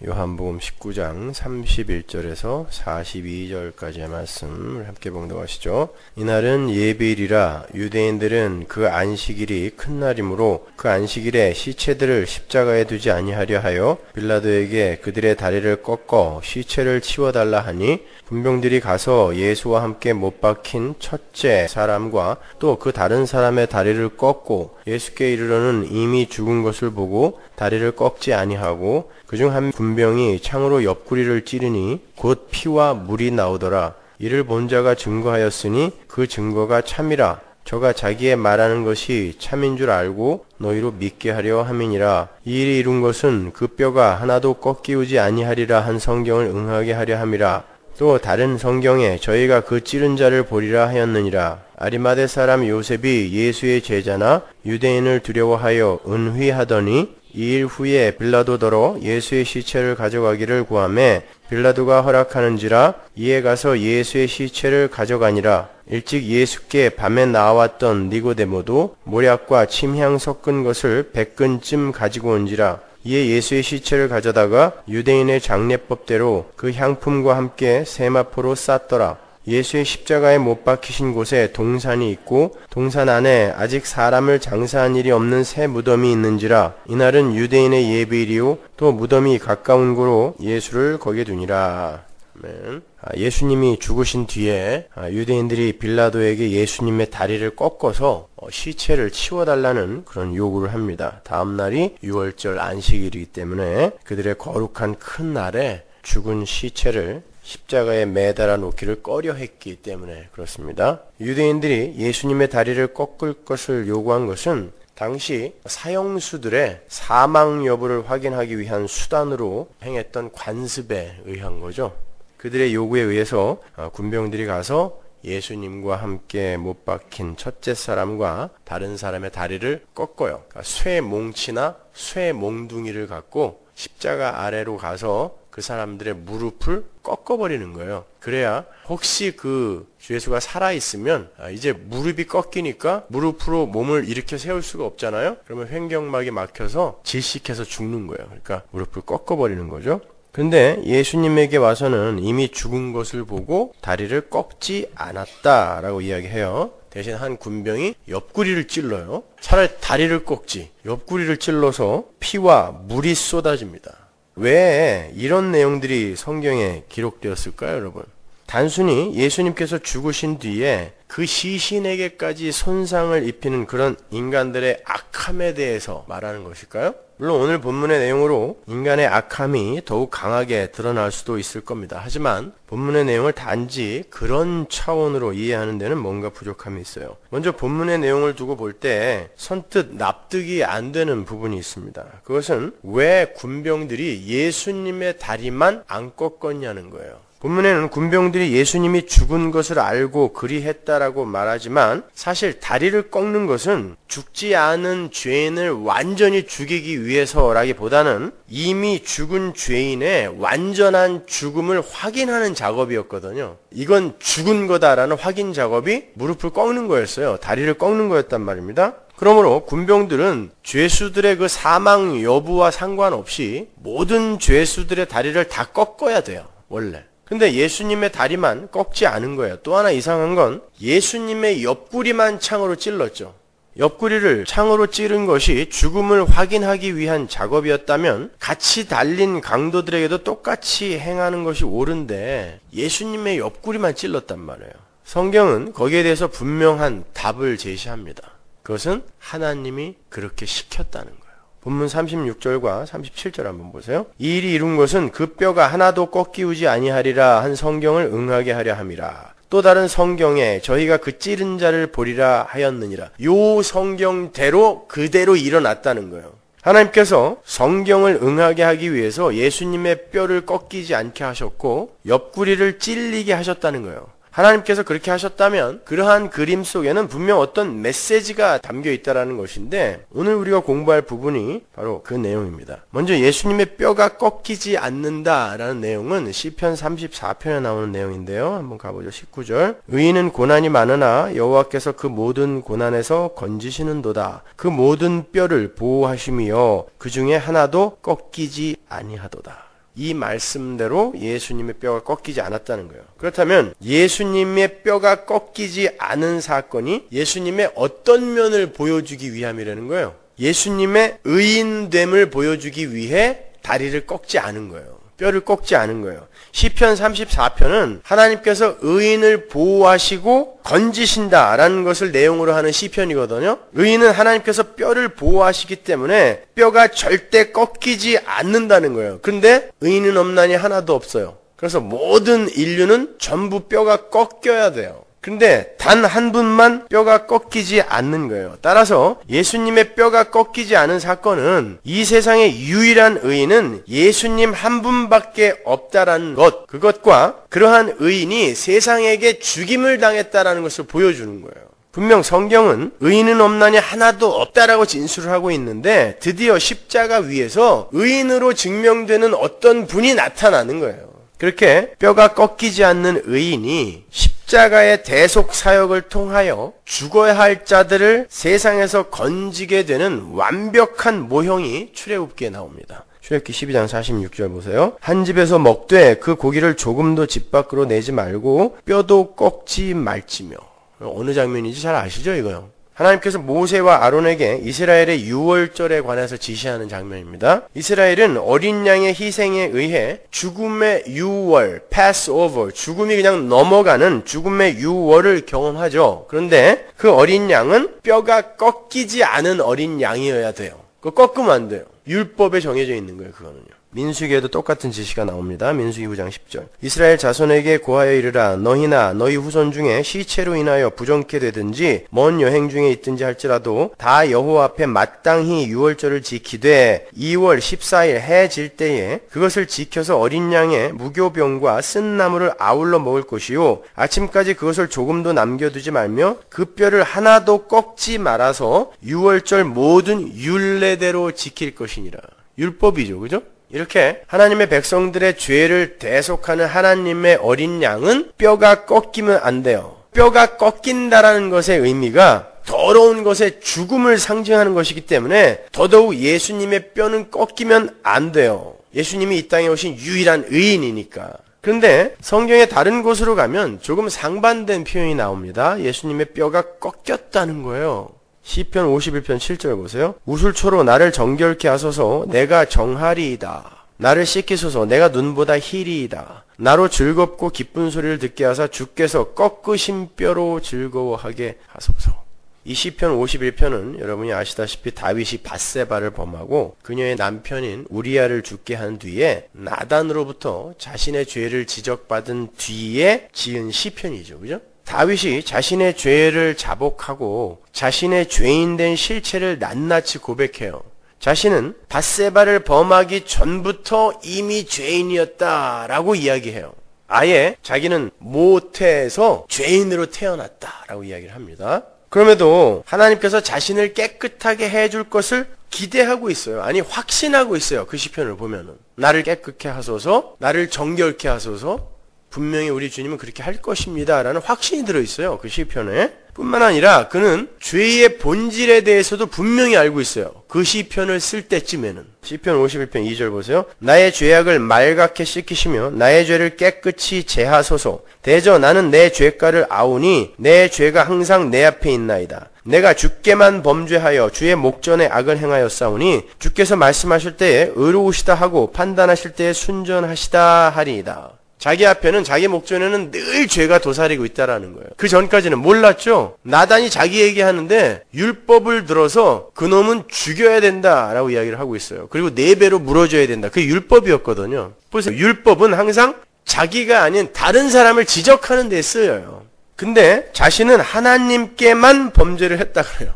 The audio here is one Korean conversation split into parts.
요한복음 19장 31절에서 42절까지의 말씀을 함께 봉독하시죠. 이날은 예배일이라 유대인들은 그 안식일이 큰 날이므로 그 안식일에 시체들을 십자가에 두지 아니하려 하여 빌라도에게 그들의 다리를 꺾어 시체를 치워달라 하니 군병들이 가서 예수와 함께 못 박힌 첫째 사람과 또 그 다른 사람의 다리를 꺾고 예수께 이르러는 이미 죽은 것을 보고 다리를 꺾지 아니하고 그중 한 군병이 창으로 옆구리를 찌르니 곧 피와 물이 나오더라. 이를 본 자가 증거하였으니 그 증거가 참이라. 저가 자기의 말하는 것이 참인 줄 알고 너희로 믿게 하려 함이니라. 이 일이 이룬 것은 그 뼈가 하나도 꺾이우지 아니하리라 한 성경을 응하게 하려 함이라. 또 다른 성경에 저희가 그 찌른 자를 보리라 하였느니라. 아리마대 사람 요셉이 예수의 제자나 유대인을 두려워하여 은휘하더니 2일 후에 빌라도더러 예수의 시체를 가져가기를 구하매 빌라도가 허락하는지라. 이에 가서 예수의 시체를 가져가니라. 일찍 예수께 밤에 나왔던 니고데모도 모략과 침향 섞은 것을 100근쯤 가지고 온지라. 이에 예수의 시체를 가져다가 유대인의 장례법대로 그 향품과 함께 세마포로 쌌더라. 예수의 십자가에 못 박히신 곳에 동산이 있고 동산 안에 아직 사람을 장사한 일이 없는 새 무덤이 있는지라. 이날은 유대인의 예배일이요 또 무덤이 가까운 고로 예수를 거기에 두니라. 아멘. 예수님이 죽으신 뒤에 유대인들이 빌라도에게 예수님의 다리를 꺾어서 시체를 치워달라는 그런 요구를 합니다. 다음 날이 유월절 안식일이기 때문에 그들의 거룩한 큰 날에 죽은 시체를 십자가에 매달아 놓기를 꺼려 했기 때문에 그렇습니다. 유대인들이 예수님의 다리를 꺾을 것을 요구한 것은 당시 사형수들의 사망 여부를 확인하기 위한 수단으로 행했던 관습에 의한 거죠. 그들의 요구에 의해서 군병들이 가서 예수님과 함께 못 박힌 첫째 사람과 다른 사람의 다리를 꺾어요. 그러니까 쇠 몽치나 쇠 몽둥이를 갖고 십자가 아래로 가서 그 사람들의 무릎을 꺾어버리는 거예요. 그래야 혹시 그 주 예수가 살아있으면 이제 무릎이 꺾이니까 무릎으로 몸을 일으켜 세울 수가 없잖아요. 그러면 횡격막이 막혀서 질식해서 죽는 거예요. 그러니까 무릎을 꺾어버리는 거죠. 근데 예수님에게 와서는 이미 죽은 것을 보고 다리를 꺾지 않았다라고 이야기해요. 대신 한 군병이 옆구리를 찔러요. 차라리 다리를 꺾지 옆구리를 찔러서 피와 물이 쏟아집니다. 왜 이런 내용들이 성경에 기록되었을까요, 여러분? 단순히 예수님께서 죽으신 뒤에 그 시신에게까지 손상을 입히는 그런 인간들의 악함에 대해서 말하는 것일까요? 물론 오늘 본문의 내용으로 인간의 악함이 더욱 강하게 드러날 수도 있을 겁니다. 하지만 본문의 내용을 단지 그런 차원으로 이해하는 데는 뭔가 부족함이 있어요. 먼저 본문의 내용을 두고 볼 때 선뜻 납득이 안 되는 부분이 있습니다. 그것은 왜 군병들이 예수님의 다리만 안 꺾었냐는 거예요. 본문에는 군병들이 예수님이 죽은 것을 알고 그리했다라고 말하지만 사실 다리를 꺾는 것은 죽지 않은 죄인을 완전히 죽이기 위해서라기보다는 이미 죽은 죄인의 완전한 죽음을 확인하는 작업이었거든요. 이건 죽은 거다라는 확인 작업이 무릎을 꺾는 거였어요. 다리를 꺾는 거였단 말입니다. 그러므로 군병들은 죄수들의 그 사망 여부와 상관없이 모든 죄수들의 다리를 다 꺾어야 돼요. 원래. 근데 예수님의 다리만 꺾지 않은 거예요. 또 하나 이상한 건 예수님의 옆구리만 창으로 찔렀죠. 옆구리를 창으로 찌른 것이 죽음을 확인하기 위한 작업이었다면 같이 달린 강도들에게도 똑같이 행하는 것이 옳은데 예수님의 옆구리만 찔렀단 말이에요. 성경은 거기에 대해서 분명한 답을 제시합니다. 그것은 하나님이 그렇게 시켰다는 거예요. 본문 36절과 37절 한번 보세요. 이 일이 이룬 것은 그 뼈가 하나도 꺾이우지 아니하리라 한 성경을 응하게 하려 함이라. 또 다른 성경에 저희가 그 찌른 자를 보리라 하였느니라. 요 성경대로 그대로 일어났다는 거예요. 하나님께서 성경을 응하게 하기 위해서 예수님의 뼈를 꺾이지 않게 하셨고 옆구리를 찔리게 하셨다는 거예요. 하나님께서 그렇게 하셨다면 그러한 그림 속에는 분명 어떤 메시지가 담겨 있다는 것인데 오늘 우리가 공부할 부분이 바로 그 내용입니다. 먼저 예수님의 뼈가 꺾이지 않는다라는 내용은 시편 34편에 나오는 내용인데요. 한번 가보죠. 19절. 의인은 고난이 많으나 여호와께서 그 모든 고난에서 건지시는도다. 그 모든 뼈를 보호하심이여 그 중에 하나도 꺾이지 아니하도다. 이 말씀대로 예수님의 뼈가 꺾이지 않았다는 거예요. 그렇다면 예수님의 뼈가 꺾이지 않은 사건이 예수님의 어떤 면을 보여주기 위함이라는 거예요. 예수님의 의인됨을 보여주기 위해 다리를 꺾지 않은 거예요. 뼈를 꺾지 않은 거예요. 시편 34편은 하나님께서 의인을 보호하시고 건지신다라는 것을 내용으로 하는 시편이거든요. 의인은 하나님께서 뼈를 보호하시기 때문에 뼈가 절대 꺾이지 않는다는 거예요. 그런데 의인은 없나니 하나도 없어요. 그래서 모든 인류는 전부 뼈가 꺾여야 돼요. 근데 단 한 분만 뼈가 꺾이지 않는 거예요. 따라서 예수님의 뼈가 꺾이지 않은 사건은 이 세상의 유일한 의인은 예수님 한 분밖에 없다라는 것, 그것과 그러한 의인이 세상에게 죽임을 당했다라는 것을 보여주는 거예요. 분명 성경은 의인은 없나니 하나도 없다라고 진술을 하고 있는데 드디어 십자가 위에서 의인으로 증명되는 어떤 분이 나타나는 거예요. 그렇게 뼈가 꺾이지 않는 의인이 십자가의 대속 사역을 통하여 죽어야 할 자들을 세상에서 건지게 되는 완벽한 모형이 출애굽기에 나옵니다. 출애굽기 12장 46절 보세요. 한 집에서 먹되 그 고기를 조금도 집 밖으로 내지 말고 뼈도 꺾지 말지며. 어느 장면인지 잘 아시죠, 이거요? 하나님께서 모세와 아론에게 이스라엘의 유월절에 관해서 지시하는 장면입니다. 이스라엘은 어린 양의 희생에 의해 죽음의 유월, Passover, 죽음이 그냥 넘어가는 죽음의 유월을 경험하죠. 그런데 그 어린 양은 뼈가 꺾이지 않은 어린 양이어야 돼요. 그거 꺾으면 안 돼요. 율법에 정해져 있는 거예요, 그거는요. 민수기에도 똑같은 지시가 나옵니다. 민수기 9장 10절. 이스라엘 자손에게 고하여 이르라. 너희나 너희 후손 중에 시체로 인하여 부정케 되든지 먼 여행 중에 있든지 할지라도 다 여호와 앞에 마땅히 유월절을 지키되 2월 14일 해 질 때에 그것을 지켜서 어린 양의 무교병과 쓴 나물을 아울러 먹을 것이요 아침까지 그것을 조금도 남겨두지 말며 그 뼈를 하나도 꺾지 말아서 유월절 모든 율례대로 지킬 것이니라. 율법이죠, 그죠? 이렇게 하나님의 백성들의 죄를 대속하는 하나님의 어린 양은 뼈가 꺾이면 안 돼요. 뼈가 꺾인다라는 것의 의미가 더러운 것의 죽음을 상징하는 것이기 때문에 더더욱 예수님의 뼈는 꺾이면 안 돼요. 예수님이 이 땅에 오신 유일한 의인이니까. 그런데 성경의 다른 곳으로 가면 조금 상반된 표현이 나옵니다. 예수님의 뼈가 꺾였다는 거예요. 시편 51편 7절 보세요. 우술초로 나를 정결케 하소서 내가 정하리이다. 나를 씻기소서 내가 눈보다 희리이다. 나로 즐겁고 기쁜 소리를 듣게 하사 주께서 꺾으신 뼈로 즐거워하게 하소서. 이 시편 51편은 여러분이 아시다시피 다윗이 밧세바를 범하고 그녀의 남편인 우리아를 죽게 한 뒤에 나단으로부터 자신의 죄를 지적받은 뒤에 지은 시편이죠. 그죠? 다윗이 자신의 죄를 자복하고 자신의 죄인된 실체를 낱낱이 고백해요. 자신은 밧세바를 범하기 전부터 이미 죄인이었다라고 이야기해요. 아예 자기는 모태에서 죄인으로 태어났다라고 이야기를 합니다. 그럼에도 하나님께서 자신을 깨끗하게 해줄 것을 기대하고 있어요. 아니 확신하고 있어요. 그 시편을 보면은 나를 깨끗게 하소서, 나를 정결케 하소서. 분명히 우리 주님은 그렇게 할 것입니다 라는 확신이 들어있어요. 그 시편에. 뿐만 아니라 그는 죄의 본질에 대해서도 분명히 알고 있어요. 그 시편을 쓸 때쯤에는. 시편 51편 2절 보세요. 나의 죄악을 말갛게 씻기시며 나의 죄를 깨끗이 제하소서. 대저 나는 내 죄가를 아우니 내 죄가 항상 내 앞에 있나이다. 내가 주께만 범죄하여 주의 목전에 악을 행하였사오니 주께서 말씀하실 때에 의로우시다 하고 판단하실 때에 순전하시다 하리이다. 자기 앞에는 자기 목전에는 늘 죄가 도사리고 있다라는 거예요. 그 전까지는 몰랐죠. 나단이 자기 얘기하는데 율법을 들어서 그놈은 죽여야 된다라고 이야기를 하고 있어요. 그리고 4배로 물어줘야 된다. 그게 율법이었거든요. 보세요. 율법은 항상 자기가 아닌 다른 사람을 지적하는 데 쓰여요. 근데 자신은 하나님께만 범죄를 했다 그래요.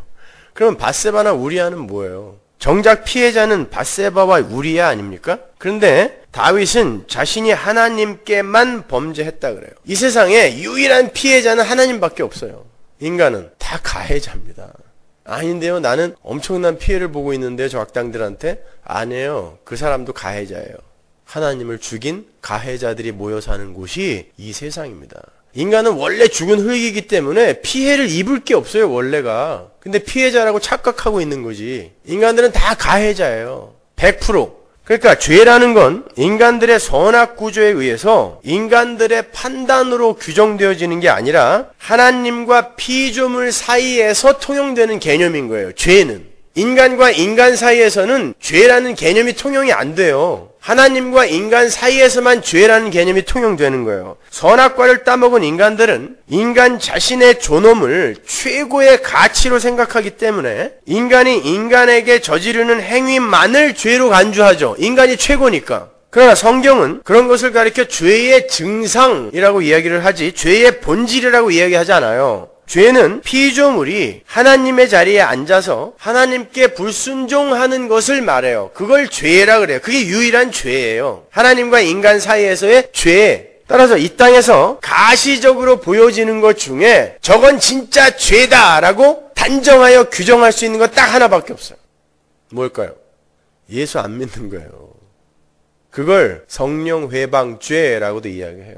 그럼 밧세바나 우리아는 뭐예요? 정작 피해자는 밧세바와 우리아 아닙니까? 그런데 다윗은 자신이 하나님께만 범죄했다 그래요. 이 세상에 유일한 피해자는 하나님밖에 없어요. 인간은 다 가해자입니다. 아닌데요, 나는 엄청난 피해를 보고 있는데 저 악당들한테. 아니에요. 그 사람도 가해자예요. 하나님을 죽인 가해자들이 모여 사는 곳이 이 세상입니다. 인간은 원래 죽은 흙이기 때문에 피해를 입을 게 없어요, 원래가. 근데 피해자라고 착각하고 있는 거지. 인간들은 다 가해자예요. 100%. 그러니까 죄라는 건 인간들의 선악 구조에 의해서 인간들의 판단으로 규정되어지는 게 아니라 하나님과 피조물 사이에서 통용되는 개념인 거예요. 죄는. 인간과 인간 사이에서는 죄라는 개념이 통용이 안 돼요. 하나님과 인간 사이에서만 죄라는 개념이 통용되는 거예요. 선악과를 따먹은 인간들은 인간 자신의 존엄을 최고의 가치로 생각하기 때문에 인간이 인간에게 저지르는 행위만을 죄로 간주하죠. 인간이 최고니까. 그러나 성경은 그런 것을 가리켜 죄의 증상이라고 이야기를 하지 죄의 본질이라고 이야기하지 않아요. 죄는 피조물이 하나님의 자리에 앉아서 하나님께 불순종하는 것을 말해요. 그걸 죄라 그래요. 그게 유일한 죄예요. 하나님과 인간 사이에서의 죄. 따라서 이 땅에서 가시적으로 보여지는 것 중에 저건 진짜 죄다라고 단정하여 규정할 수 있는 것 딱 하나밖에 없어요. 뭘까요? 예수 안 믿는 거예요. 그걸 성령 회방죄라고도 이야기해요.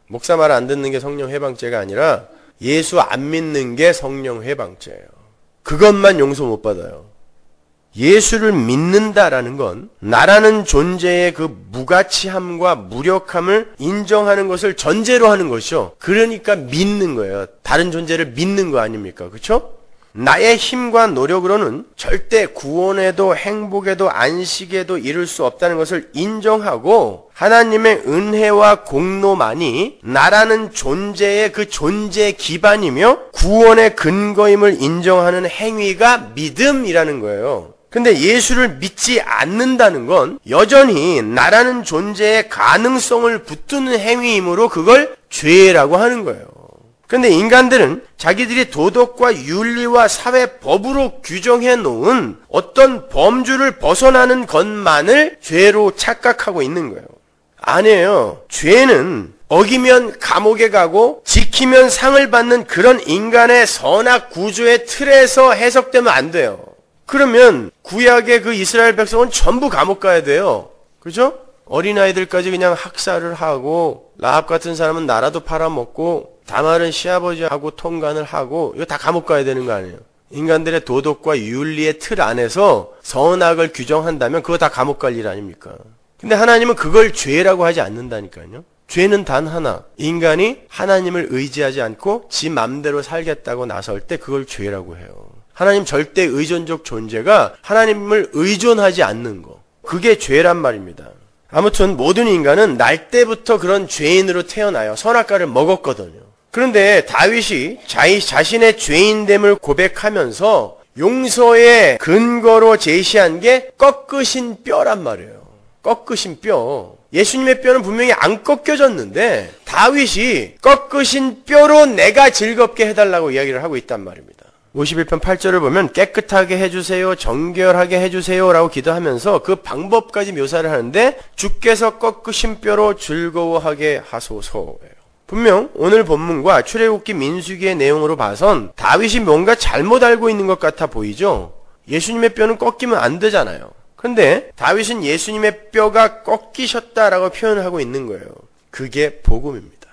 목사 말 안 듣는 게 성령 회방죄가 아니라 예수 안 믿는 게 성령 회방죄예요. 그것만 용서 못 받아요. 예수를 믿는다라는 건 나라는 존재의 그 무가치함과 무력함을 인정하는 것을 전제로 하는 것이죠. 그러니까 믿는 거예요. 다른 존재를 믿는 거 아닙니까? 그렇죠? 나의 힘과 노력으로는 절대 구원에도 행복에도 안식에도 이룰 수 없다는 것을 인정하고 하나님의 은혜와 공로만이 나라는 존재의 그 존재 기반이며 구원의 근거임을 인정하는 행위가 믿음이라는 거예요. 근데 예수를 믿지 않는다는 건 여전히 나라는 존재의 가능성을 붙드는 행위이므로 그걸 죄라고 하는 거예요. 근데 인간들은 자기들이 도덕과 윤리와 사회법으로 규정해 놓은 어떤 범주를 벗어나는 것만을 죄로 착각하고 있는 거예요. 아니에요. 죄는 어기면 감옥에 가고 지키면 상을 받는 그런 인간의 선악 구조의 틀에서 해석되면 안 돼요. 그러면 구약의 그 이스라엘 백성은 전부 감옥 가야 돼요. 그죠? 어린아이들까지 그냥 학살을 하고 라합 같은 사람은 나라도 팔아먹고 다말은 시아버지하고 통간을 하고 이거 다 감옥 가야 되는 거 아니에요. 인간들의 도덕과 윤리의 틀 안에서 선악을 규정한다면 그거 다 감옥 갈 일 아닙니까? 근데 하나님은 그걸 죄라고 하지 않는다니까요. 죄는 단 하나. 인간이 하나님을 의지하지 않고 지 맘대로 살겠다고 나설 때 그걸 죄라고 해요. 하나님 절대 의존적 존재가 하나님을 의존하지 않는 거. 그게 죄란 말입니다. 아무튼 모든 인간은 날 때부터 그런 죄인으로 태어나요. 선악과를 먹었거든요. 그런데 다윗이 자신의 죄인됨을 고백하면서 용서의 근거로 제시한 게 꺾으신 뼈란 말이에요. 꺾으신 뼈. 예수님의 뼈는 분명히 안 꺾여졌는데 다윗이 꺾으신 뼈로 내가 즐겁게 해달라고 이야기를 하고 있단 말입니다. 51편 8절을 보면 깨끗하게 해주세요, 정결하게 해주세요 라고 기도하면서 그 방법까지 묘사를 하는데 주께서 꺾으신 뼈로 즐거워하게 하소서예요. 분명 오늘 본문과 출애굽기 민수기의 내용으로 봐선 다윗이 뭔가 잘못 알고 있는 것 같아 보이죠? 예수님의 뼈는 꺾이면 안 되잖아요. 근데 다윗은 예수님의 뼈가 꺾이셨다라고 표현을 하고 있는 거예요. 그게 복음입니다.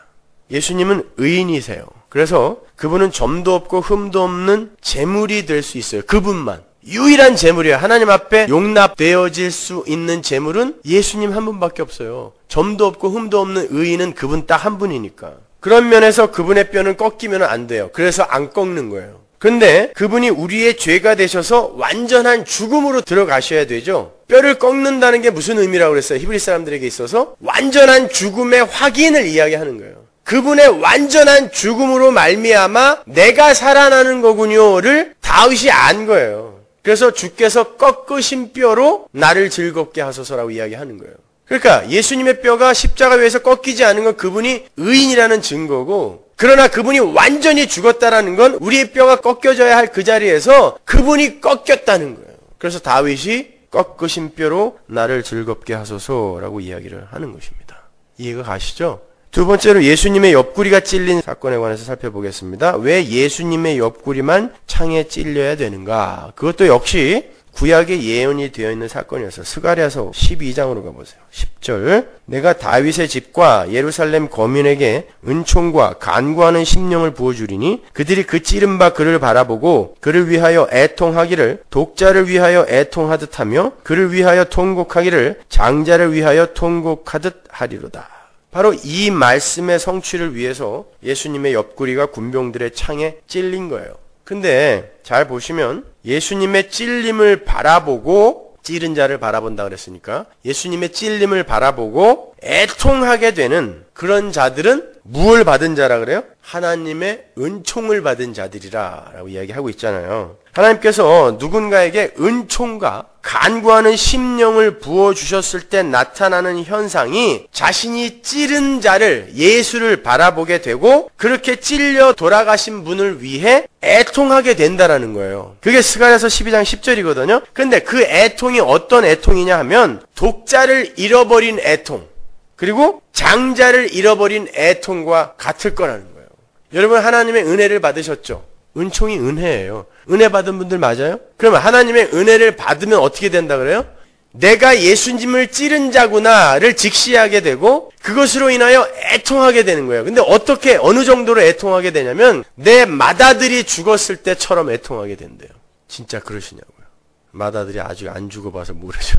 예수님은 의인이세요. 그래서 그분은 점도 없고 흠도 없는 제물이 될 수 있어요. 그분만. 유일한 제물이에요. 하나님 앞에 용납되어질 수 있는 제물은 예수님 한 분밖에 없어요. 점도 없고 흠도 없는 의인은 그분 딱 한 분이니까. 그런 면에서 그분의 뼈는 꺾이면 안 돼요. 그래서 안 꺾는 거예요. 근데 그분이 우리의 죄가 되셔서 완전한 죽음으로 들어가셔야 되죠. 뼈를 꺾는다는 게 무슨 의미라고 그랬어요? 히브리 사람들에게 있어서 완전한 죽음의 확인을 이야기하는 거예요. 그분의 완전한 죽음으로 말미암아 내가 살아나는 거군요를 다윗이 안 거예요. 그래서 주께서 꺾으신 뼈로 나를 즐겁게 하소서라고 이야기하는 거예요. 그러니까 예수님의 뼈가 십자가 위에서 꺾이지 않은 건 그분이 의인이라는 증거고, 그러나 그분이 완전히 죽었다라는 건 우리의 뼈가 꺾여져야 할 그 자리에서 그분이 꺾였다는 거예요. 그래서 다윗이 꺾으신 뼈로 나를 즐겁게 하소서라고 이야기를 하는 것입니다. 이해가 가시죠? 두 번째로 예수님의 옆구리가 찔린 사건에 관해서 살펴보겠습니다. 왜 예수님의 옆구리만 창에 찔려야 되는가? 그것도 역시 구약에 예언이 되어 있는 사건이어서 스가랴서 12장으로 가보세요. 10절 내가 다윗의 집과 예루살렘 거민에게 은총과 간구하는 심령을 부어주리니 그들이 그 찌른 바 그를 바라보고 그를 위하여 애통하기를 독자를 위하여 애통하듯 하며 그를 위하여 통곡하기를 장자를 위하여 통곡하듯 하리로다. 바로 이 말씀의 성취를 위해서 예수님의 옆구리가 군병들의 창에 찔린 거예요. 근데 잘 보시면 예수님의 찔림을 바라보고 찌른 자를 바라본다 그랬으니까 예수님의 찔림을 바라보고 애통하게 되는 그런 자들은 무엇을 받은 자라 그래요? 하나님의 은총을 받은 자들이라 라고 이야기하고 있잖아요. 하나님께서 누군가에게 은총과 간구하는 심령을 부어주셨을 때 나타나는 현상이 자신이 찌른 자를 예수를 바라보게 되고 그렇게 찔려 돌아가신 분을 위해 애통하게 된다라는 거예요. 그게 스가랴서 12장 10절이거든요. 근데 그 애통이 어떤 애통이냐 하면 독자를 잃어버린 애통 그리고 장자를 잃어버린 애통과 같을 거라는 거예요. 여러분 하나님의 은혜를 받으셨죠? 은총이 은혜예요. 은혜 받은 분들 맞아요? 그러면 하나님의 은혜를 받으면 어떻게 된다 그래요? 내가 예수님을 찌른 자구나를 직시하게 되고 그것으로 인하여 애통하게 되는 거예요. 근데 어떻게 어느 정도로 애통하게 되냐면 내 맏아들이 죽었을 때처럼 애통하게 된대요. 진짜 그러시냐고요. 맏아들이 아직 안 죽어봐서 모르죠.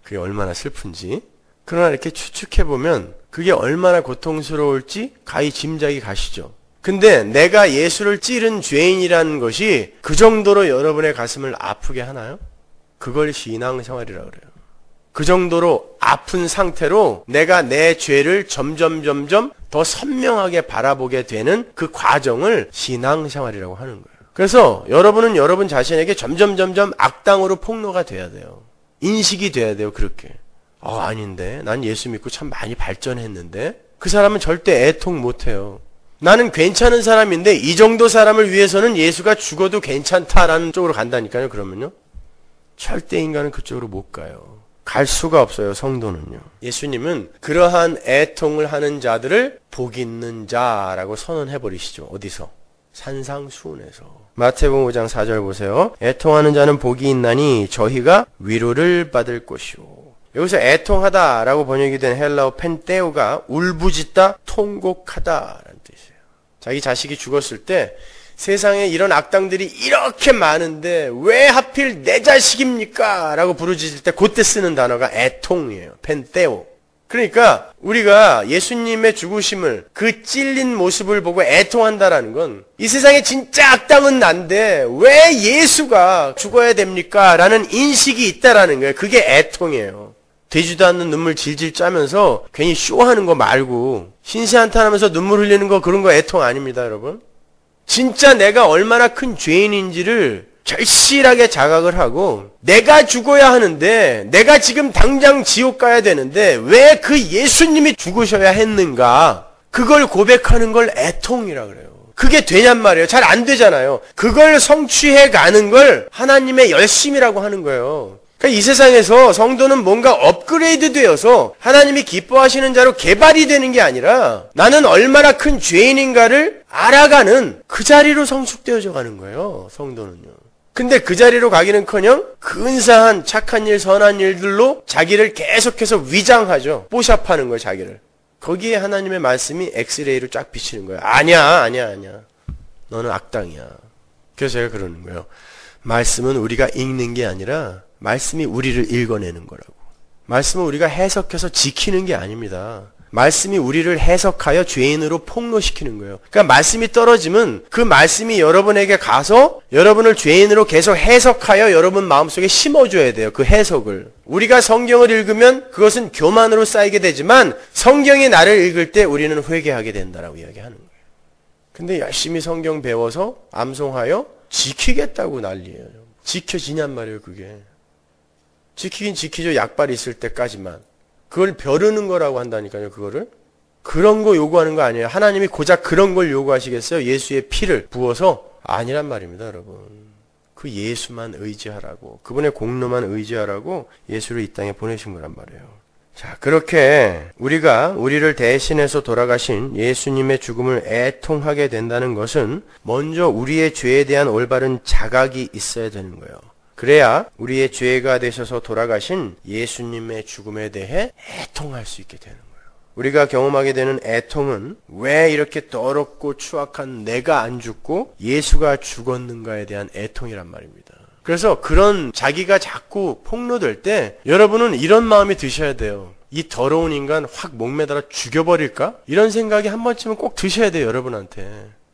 그게 얼마나 슬픈지. 그러나 이렇게 추측해보면 그게 얼마나 고통스러울지 가히 짐작이 가시죠. 근데 내가 예수를 찌른 죄인이라는 것이 그 정도로 여러분의 가슴을 아프게 하나요? 그걸 신앙생활이라고 그래요. 그 정도로 아픈 상태로 내가 내 죄를 점점 더 선명하게 바라보게 되는 그 과정을 신앙생활이라고 하는 거예요. 그래서 여러분은 여러분 자신에게 점점 악당으로 폭로가 돼야 돼요. 인식이 돼야 돼요. 그렇게. 아닌데 난 예수 믿고 참 많이 발전했는데 그 사람은 절대 애통 못해요. 나는 괜찮은 사람인데 이 정도 사람을 위해서는 예수가 죽어도 괜찮다라는 쪽으로 간다니까요. 그러면요. 절대 인간은 그쪽으로 못 가요. 갈 수가 없어요. 성도는요. 예수님은 그러한 애통을 하는 자들을 복 있는 자라고 선언해버리시죠. 어디서? 산상수훈에서. 마태복음 5장 4절 보세요. 애통하는 자는 복이 있나니 저희가 위로를 받을 것이오. 여기서 애통하다라고 번역이 된 헬라어 펜테오가 울부짖다, 통곡하다라는 뜻이에요. 자기 자식이 죽었을 때 세상에 이런 악당들이 이렇게 많은데 왜 하필 내 자식입니까? 라고 부르짖을 때 그때 쓰는 단어가 애통이에요. 펜테오. 그러니까 우리가 예수님의 죽으심을 그 찔린 모습을 보고 애통한다라는 건 이 세상에 진짜 악당은 난데 왜 예수가 죽어야 됩니까? 라는 인식이 있다라는 거예요. 그게 애통이에요. 되지도 않는 눈물 질질 짜면서 괜히 쇼하는 거 말고 신세 한탄하면서 눈물 흘리는 거 그런 거 애통 아닙니다, 여러분. 진짜 내가 얼마나 큰 죄인인지를 절실하게 자각을 하고 내가 죽어야 하는데 내가 지금 당장 지옥 가야 되는데 왜 그 예수님이 죽으셔야 했는가? 그걸 고백하는 걸 애통이라 그래요. 그게 되냔 말이에요. 잘 안 되잖아요. 그걸 성취해 가는 걸 하나님의 열심이라고 하는 거예요. 그러니까 이 세상에서 성도는 뭔가 업그레이드 되어서 하나님이 기뻐하시는 자로 개발이 되는 게 아니라 나는 얼마나 큰 죄인인가를 알아가는 그 자리로 성숙되어져 가는 거예요. 성도는요. 근데 그 자리로 가기는커녕 근사한 착한 일, 선한 일들로 자기를 계속해서 위장하죠. 뽀샵하는 거예요, 자기를. 거기에 하나님의 말씀이 엑스레이로 쫙 비치는 거예요. 아니야. 너는 악당이야. 그래서 제가 그러는 거예요. 말씀은 우리가 읽는 게 아니라 말씀이 우리를 읽어내는 거라고. 말씀은 우리가 해석해서 지키는 게 아닙니다. 말씀이 우리를 해석하여 죄인으로 폭로시키는 거예요. 그러니까 말씀이 떨어지면 그 말씀이 여러분에게 가서 여러분을 죄인으로 계속 해석하여 여러분 마음속에 심어줘야 돼요. 그 해석을. 우리가 성경을 읽으면 그것은 교만으로 쌓이게 되지만 성경이 나를 읽을 때 우리는 회개하게 된다라고 이야기하는 거예요. 근데 열심히 성경 배워서 암송하여 지키겠다고 난리예요. 지켜지냔 말이에요, 그게. 지키긴 지키죠. 약발 있을 때까지만. 그걸 벼르는 거라고 한다니까요, 그거를. 그런 거 요구하는 거 아니에요. 하나님이 고작 그런 걸 요구하시겠어요? 예수의 피를 부어서? 아니란 말입니다, 여러분. 그 예수만 의지하라고, 그분의 공로만 의지하라고 예수를 이 땅에 보내신 거란 말이에요. 자, 그렇게 우리가 우리를 대신해서 돌아가신 예수님의 죽음을 애통하게 된다는 것은 먼저 우리의 죄에 대한 올바른 자각이 있어야 되는 거예요. 그래야 우리의 죄가 되셔서 돌아가신 예수님의 죽음에 대해 애통할 수 있게 되는 거예요. 우리가 경험하게 되는 애통은 왜 이렇게 더럽고 추악한 내가 안 죽고 예수가 죽었는가에 대한 애통이란 말입니다. 그래서 그런 자기가 자꾸 폭로될 때 여러분은 이런 마음이 드셔야 돼요. 이 더러운 인간 확 목매달아 죽여버릴까? 이런 생각이 한 번쯤은 꼭 드셔야 돼요, 여러분한테.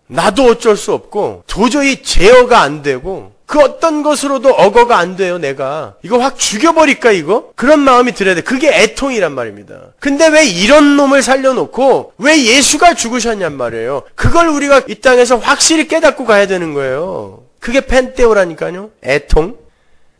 나도 어쩔 수 없고 도저히 제어가 안 되고 그 어떤 것으로도 억어가 안 돼요, 내가. 이거 확 죽여버릴까, 이거? 그런 마음이 들어야 돼. 그게 애통이란 말입니다. 근데 왜 이런 놈을 살려놓고 왜 예수가 죽으셨냔 말이에요. 그걸 우리가 이 땅에서 확실히 깨닫고 가야 되는 거예요. 그게 펜테오라니까요. 애통.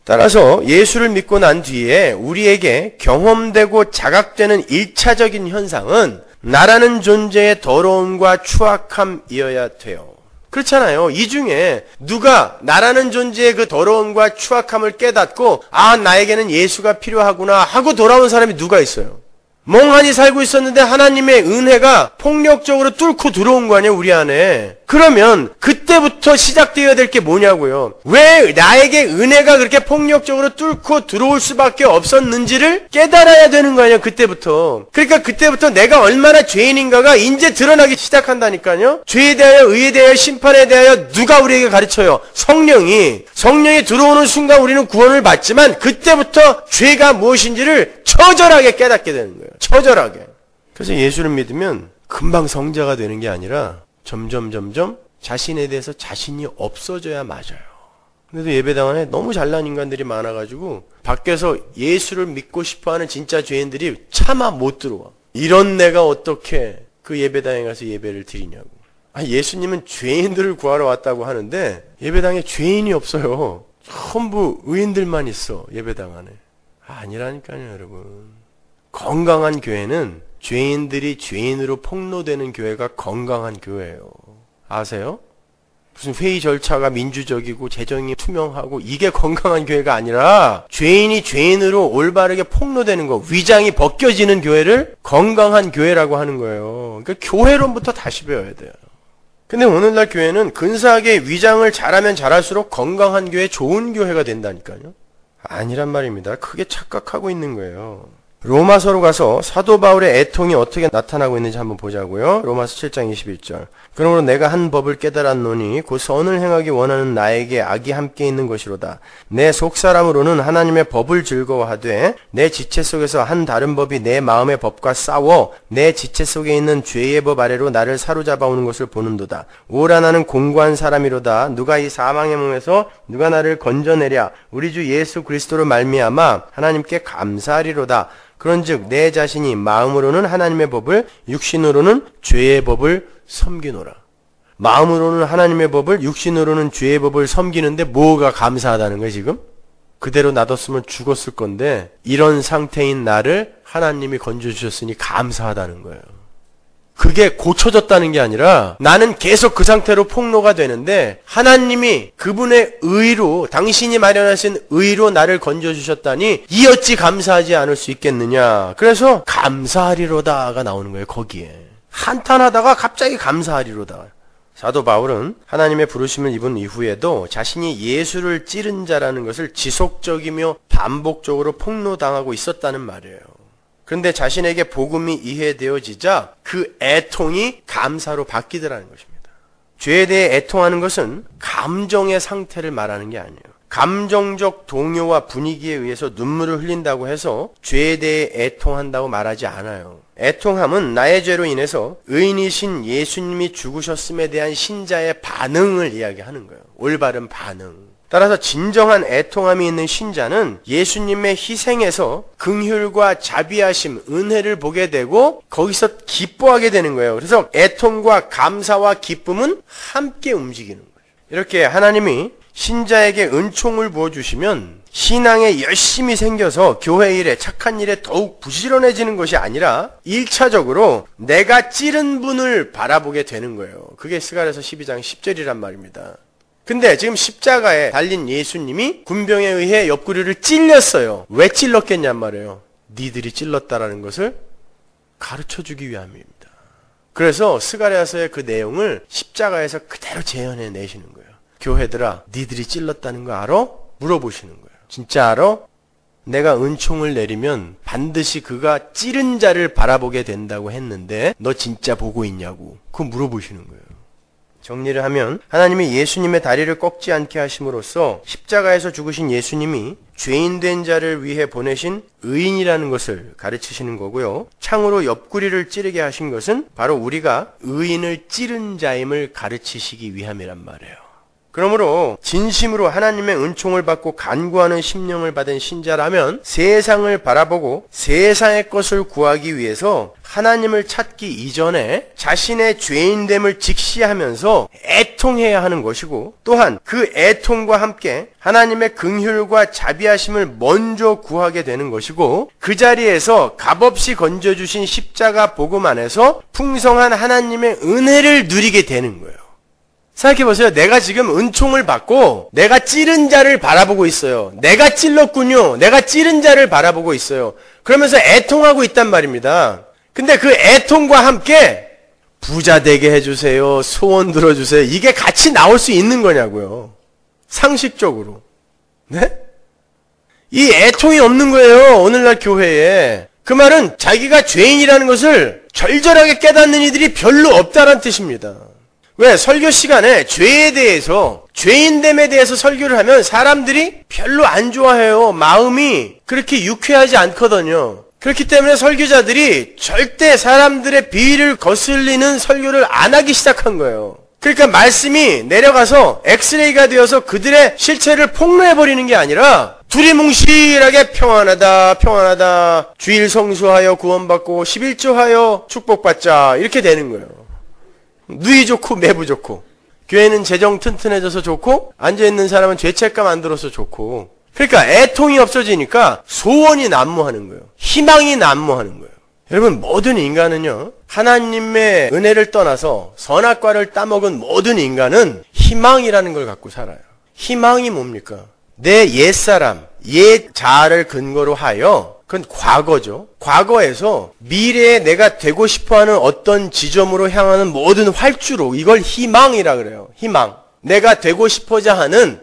따라서 예수를 믿고 난 뒤에 우리에게 경험되고 자각되는 1차적인 현상은 나라는 존재의 더러움과 추악함이어야 돼요. 그렇잖아요. 이 중에 누가 나라는 존재의 그 더러움과 추악함을 깨닫고 아, 나에게는 예수가 필요하구나 하고 돌아온 사람이 누가 있어요? 멍하니 살고 있었는데 하나님의 은혜가 폭력적으로 뚫고 들어온 거 아니에요, 우리 안에. 그러면 그때부터 시작되어야 될 게 뭐냐고요. 왜 나에게 은혜가 그렇게 폭력적으로 뚫고 들어올 수밖에 없었는지를 깨달아야 되는 거 아니에요, 그때부터. 그러니까 그때부터 내가 얼마나 죄인인가가 이제 드러나기 시작한다니까요. 죄에 대하여, 의에 대하여, 심판에 대하여 누가 우리에게 가르쳐요? 성령이 들어오는 순간 우리는 구원을 받지만 그때부터 죄가 무엇인지를 처절하게 깨닫게 되는 거예요. 처절하게. 그래서 예수를 믿으면 금방 성자가 되는 게 아니라 점점 자신에 대해서 자신이 없어져야 맞아요. 그래도 예배당 안에 너무 잘난 인간들이 많아가지고 밖에서 예수를 믿고 싶어하는 진짜 죄인들이 차마 못 들어와. 이런 내가 어떻게 그 예배당에 가서 예배를 드리냐고. 예수님은 죄인들을 구하러 왔다고 하는데 예배당에 죄인이 없어요. 전부 의인들만 있어, 예배당 안에. 아니라니까요, 여러분. 건강한 교회는 죄인들이 죄인으로 폭로되는 교회가 건강한 교회예요. 아세요? 무슨 회의 절차가 민주적이고 재정이 투명하고 이게 건강한 교회가 아니라 죄인이 죄인으로 올바르게 폭로되는 거, 위장이 벗겨지는 교회를 건강한 교회라고 하는 거예요. 그러니까 교회론부터 다시 배워야 돼요. 근데 오늘날 교회는 근사하게 위장을 잘하면 잘할수록 건강한 교회, 좋은 교회가 된다니까요. 아니란 말입니다. 크게 착각하고 있는 거예요. 로마서로 가서 사도 바울의 애통이 어떻게 나타나고 있는지 한번 보자고요. 로마서 7장 21절. 그러므로 내가 한 법을 깨달았노니 곧 선을 행하기 원하는 나에게 악이 함께 있는 것이로다. 내 속사람으로는 하나님의 법을 즐거워하되 내 지체 속에서 한 다른 법이 내 마음의 법과 싸워 내 지체 속에 있는 죄의 법 아래로 나를 사로잡아 오는 것을 보는도다. 오라 나는 공고한 사람이로다. 누가 이 사망의 몸에서 누가 나를 건져내랴. 우리 주 예수 그리스도로 말미암아 하나님께 감사하리로다. 그런즉 내 자신이 마음으로는 하나님의 법을, 육신으로는 죄의 법을 섬기노라. 마음으로는 하나님의 법을, 육신으로는 죄의 법을 섬기는데 뭐가 감사하다는 거예요, 지금? 그대로 놔뒀으면 죽었을 건데 이런 상태인 나를 하나님이 건져주셨으니 감사하다는 거예요. 그게 고쳐졌다는 게 아니라 나는 계속 그 상태로 폭로가 되는데 하나님이 그분의 의로, 당신이 마련하신 의로 나를 건져주셨다니 이 어찌 감사하지 않을 수 있겠느냐. 그래서 감사하리로다가 나오는 거예요, 거기에. 한탄하다가 갑자기 감사하리로다. 사도 바울은 하나님의 부르심을 입은 이후에도 자신이 예수를 찌른 자라는 것을 지속적이며 반복적으로 폭로당하고 있었다는 말이에요. 그런데 자신에게 복음이 이해되어지자 그 애통이 감사로 바뀌더라는 것입니다. 죄에 대해 애통하는 것은 감정의 상태를 말하는 게 아니에요. 감정적 동요와 분위기에 의해서 눈물을 흘린다고 해서 죄에 대해 애통한다고 말하지 않아요. 애통함은 나의 죄로 인해서 의인이신 예수님이 죽으셨음에 대한 신자의 반응을 이야기하는 거예요. 올바른 반응. 따라서 진정한 애통함이 있는 신자는 예수님의 희생에서 긍휼과 자비하심, 은혜를 보게 되고 거기서 기뻐하게 되는 거예요. 그래서 애통과 감사와 기쁨은 함께 움직이는 거예요. 이렇게 하나님이 신자에게 은총을 부어주시면 신앙에 열심히 생겨서 교회 일에, 착한 일에 더욱 부지런해지는 것이 아니라 1차적으로 내가 찌른 분을 바라보게 되는 거예요. 그게 스가랴서 12장 10절이란 말입니다. 근데 지금 십자가에 달린 예수님이 군병에 의해 옆구리를 찔렸어요. 왜 찔렀겠냔 말이에요. 니들이 찔렀다라는 것을 가르쳐주기 위함입니다. 그래서 스가랴서의 그 내용을 십자가에서 그대로 재현해 내시는 거예요. 교회들아, 니들이 찔렀다는 거 알아? 물어보시는 거예요. 진짜 알아? 내가 은총을 내리면 반드시 그가 찌른 자를 바라보게 된다고 했는데 너 진짜 보고 있냐고. 그거 물어보시는 거예요. 정리를 하면 하나님이 예수님의 다리를 꺾지 않게 하심으로써 십자가에서 죽으신 예수님이 죄인된 자를 위해 보내신 의인이라는 것을 가르치시는 거고요. 창으로 옆구리를 찌르게 하신 것은 바로 우리가 의인을 찌른 자임을 가르치시기 위함이란 말이에요. 그러므로 진심으로 하나님의 은총을 받고 간구하는 심령을 받은 신자라면 세상을 바라보고 세상의 것을 구하기 위해서 하나님을 찾기 이전에 자신의 죄인됨을 직시하면서 애통해야 하는 것이고, 또한 그 애통과 함께 하나님의 긍휼과 자비하심을 먼저 구하게 되는 것이고, 그 자리에서 값없이 건져주신 십자가 복음 안에서 풍성한 하나님의 은혜를 누리게 되는 거예요. 생각해보세요. 내가 지금 은총을 받고 내가 찌른 자를 바라보고 있어요. 내가 찔렀군요. 내가 찌른 자를 바라보고 있어요. 그러면서 애통하고 있단 말입니다. 근데 그 애통과 함께 부자 되게 해주세요. 소원 들어주세요. 이게 같이 나올 수 있는 거냐고요. 상식적으로. 네? 이 애통이 없는 거예요. 오늘날 교회에. 그 말은 자기가 죄인이라는 것을 절절하게 깨닫는 이들이 별로 없다는 뜻입니다. 왜? 설교 시간에 죄에 대해서, 죄인됨에 대해서 설교를 하면 사람들이 별로 안 좋아해요. 마음이 그렇게 유쾌하지 않거든요. 그렇기 때문에 설교자들이 절대 사람들의 비위를 거슬리는 설교를 안 하기 시작한 거예요. 그러니까 말씀이 내려가서 엑스레이가 되어서 그들의 실체를 폭로해버리는 게 아니라 두리뭉실하게 평안하다, 평안하다, 주일 성수하여 구원받고 11조하여 축복받자, 이렇게 되는 거예요. 누이 좋고 매부 좋고, 교회는 재정 튼튼해져서 좋고, 앉아있는 사람은 죄책감 안 들어서 좋고. 그러니까 애통이 없어지니까 소원이 난무하는 거예요. 희망이 난무하는 거예요. 여러분, 모든 인간은요, 하나님의 은혜를 떠나서 선악과를 따먹은 모든 인간은 희망이라는 걸 갖고 살아요. 희망이 뭡니까? 내 옛사람, 옛 자아를 근거로 하여, 그건 과거죠. 과거에서 미래에 내가 되고 싶어하는 어떤 지점으로 향하는 모든 활주로, 이걸 희망이라 그래요. 희망. 내가 되고 싶어하는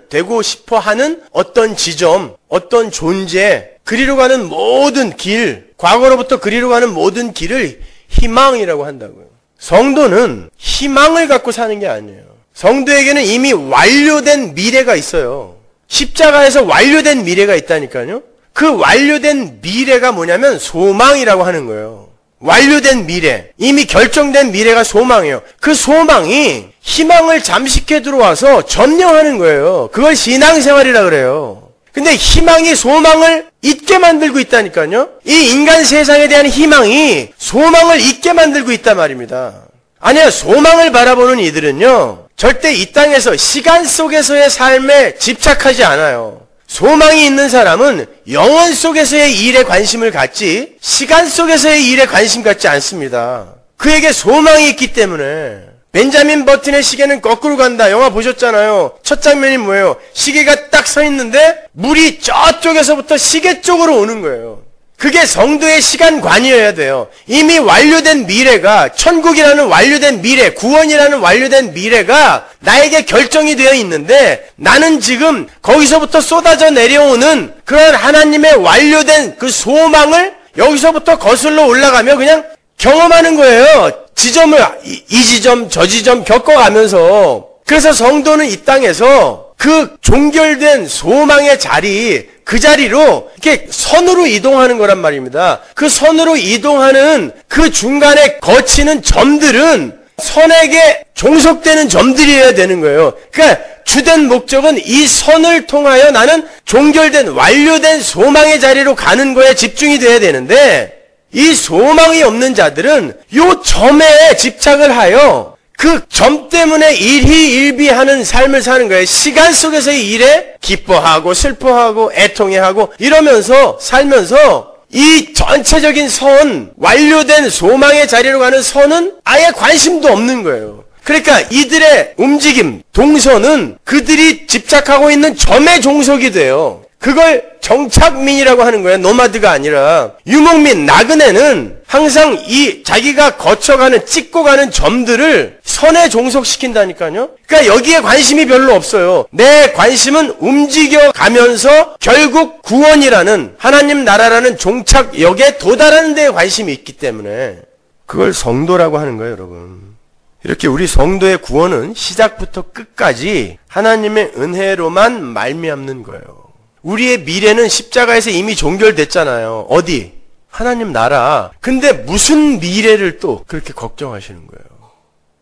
어떤 지점, 어떤 존재, 그리로 가는 모든 길, 과거로부터 그리로 가는 모든 길을 희망이라고 한다고요. 성도는 희망을 갖고 사는 게 아니에요. 성도에게는 이미 완료된 미래가 있어요. 십자가에서 완료된 미래가 있다니까요. 그 완료된 미래가 뭐냐면 소망이라고 하는 거예요. 완료된 미래, 이미 결정된 미래가 소망이에요. 그 소망이 희망을 잠식해 들어와서 점령하는 거예요. 그걸 신앙생활이라 그래요. 근데 희망이 소망을 잊게 만들고 있다니까요. 이 인간 세상에 대한 희망이 소망을 잊게 만들고 있단 말입니다. 아니요, 소망을 바라보는 이들은요, 절대 이 땅에서 시간 속에서의 삶에 집착하지 않아요. 소망이 있는 사람은 영혼 속에서의 일에 관심을 갖지 시간 속에서의 일에 관심 갖지 않습니다. 그에게 소망이 있기 때문에. 벤자민 버튼의 시계는 거꾸로 간다. 영화 보셨잖아요. 첫 장면이 뭐예요? 시계가 딱 서 있는데 물이 저쪽에서부터 시계 쪽으로 오는 거예요. 그게 성도의 시간관이어야 돼요. 이미 완료된 미래가, 천국이라는 완료된 미래, 구원이라는 완료된 미래가 나에게 결정이 되어 있는데, 나는 지금 거기서부터 쏟아져 내려오는 그런 하나님의 완료된 그 소망을 여기서부터 거슬러 올라가며 그냥 경험하는 거예요. 지점을 이 지점 저 지점 겪어가면서. 그래서 성도는 이 땅에서 그 종결된 소망의 자리, 그 자리로 이렇게 선으로 이동하는 거란 말입니다. 그 선으로 이동하는 그 중간에 거치는 점들은 선에게 종속되는 점들이어야 되는 거예요. 그러니까 주된 목적은 이 선을 통하여 나는 종결된 완료된 소망의 자리로 가는 거에 집중이 돼야 되는데, 이 소망이 없는 자들은 요 점에 집착을 하여 그 점 때문에 일희일비하는 삶을 사는 거예요. 시간 속에서의 일에 기뻐하고 슬퍼하고 애통해하고 이러면서 살면서 이 전체적인 선, 완료된 소망의 자리로 가는 선은 아예 관심도 없는 거예요. 그러니까 이들의 움직임, 동선은 그들이 집착하고 있는 점에 종속이 돼요. 그걸 정착민이라고 하는 거예요. 노마드가 아니라. 유목민, 나그네는 항상 이 자기가 거쳐가는, 찍고 가는 점들을 선에 종속시킨다니까요. 그러니까 여기에 관심이 별로 없어요. 내 관심은 움직여 가면서 결국 구원이라는, 하나님 나라라는 종착역에 도달하는 데에 관심이 있기 때문에 그걸 성도라고 하는 거예요, 여러분. 이렇게 우리 성도의 구원은 시작부터 끝까지 하나님의 은혜로만 말미암는 거예요. 우리의 미래는 십자가에서 이미 종결됐잖아요. 어디? 하나님 나라. 근데 무슨 미래를 또 그렇게 걱정하시는 거예요?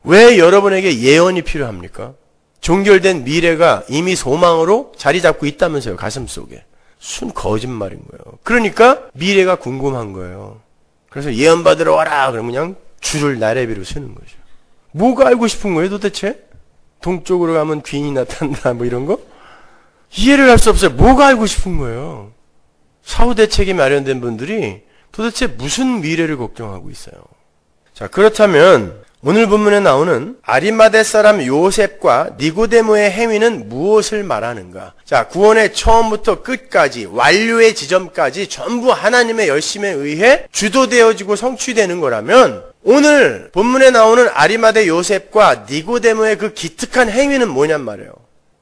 왜 여러분에게 예언이 필요합니까? 종결된 미래가 이미 소망으로 자리 잡고 있다면서요, 가슴속에. 순 거짓말인 거예요. 그러니까 미래가 궁금한 거예요. 그래서 예언 받으러 와라 그러면 그냥 줄을 나래비로 서는 거죠. 뭐가 알고 싶은 거예요, 도대체? 동쪽으로 가면 귀인이 나타난다, 뭐 이런 거? 이해를 할 수 없어요. 뭐가 알고 싶은 거예요? 사후 대책이 마련된 분들이 도대체 무슨 미래를 걱정하고 있어요? 자, 그렇다면 오늘 본문에 나오는 아리마대 사람 요셉과 니고데모의 행위는 무엇을 말하는가? 자, 구원의 처음부터 끝까지, 완료의 지점까지 전부 하나님의 열심에 의해 주도되어지고 성취되는 거라면 오늘 본문에 나오는 아리마대 요셉과 니고데모의 그 기특한 행위는 뭐냔 말이에요.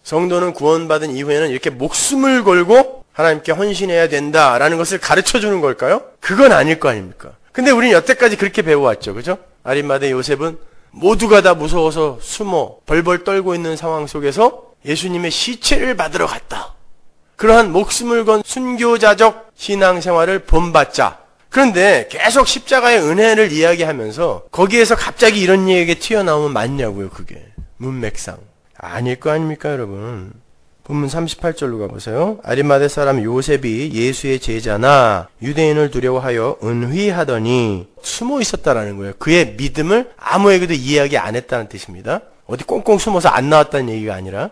성도는 구원받은 이후에는 이렇게 목숨을 걸고 하나님께 헌신해야 된다라는 것을 가르쳐주는 걸까요? 그건 아닐 거 아닙니까? 근데 우리는 여태까지 그렇게 배워왔죠. 그죠? 아리마대 요셉은 모두가 다 무서워서 숨어 벌벌 떨고 있는 상황 속에서 예수님의 시체를 받으러 갔다. 그러한 목숨을 건 순교자적 신앙생활을 본받자. 그런데 계속 십자가의 은혜를 이야기하면서 거기에서 갑자기 이런 얘기가 튀어나오면 맞냐고요, 그게. 문맥상. 아닐 거 아닙니까, 여러분? 본문 38절로 가보세요. 아리마대 사람 요셉이 예수의 제자나 유대인을 두려워하여 은휘하더니 숨어 있었다라는 거예요. 그의 믿음을 아무에게도 이야기 안 했다는 뜻입니다. 어디 꽁꽁 숨어서 안 나왔다는 얘기가 아니라.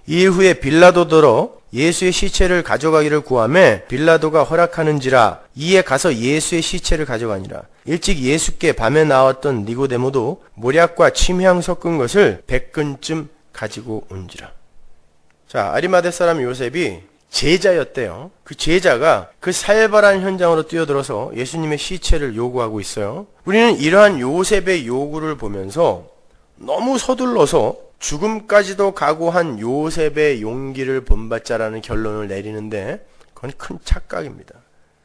이후에 빌라도더러 예수의 시체를 가져가기를 구하매 빌라도가 허락하는지라 이에 가서 예수의 시체를 가져가니라. 일찍 예수께 밤에 나왔던 니고데모도 모략과 침향 섞은 것을 100근쯤 가지고 온지라. 자, 아리마대 사람 요셉이 제자였대요. 그 제자가 그 살벌한 현장으로 뛰어들어서 예수님의 시체를 요구하고 있어요. 우리는 이러한 요셉의 요구를 보면서 너무 서둘러서 죽음까지도 각오한 요셉의 용기를 본받자라는 결론을 내리는데 그건 큰 착각입니다.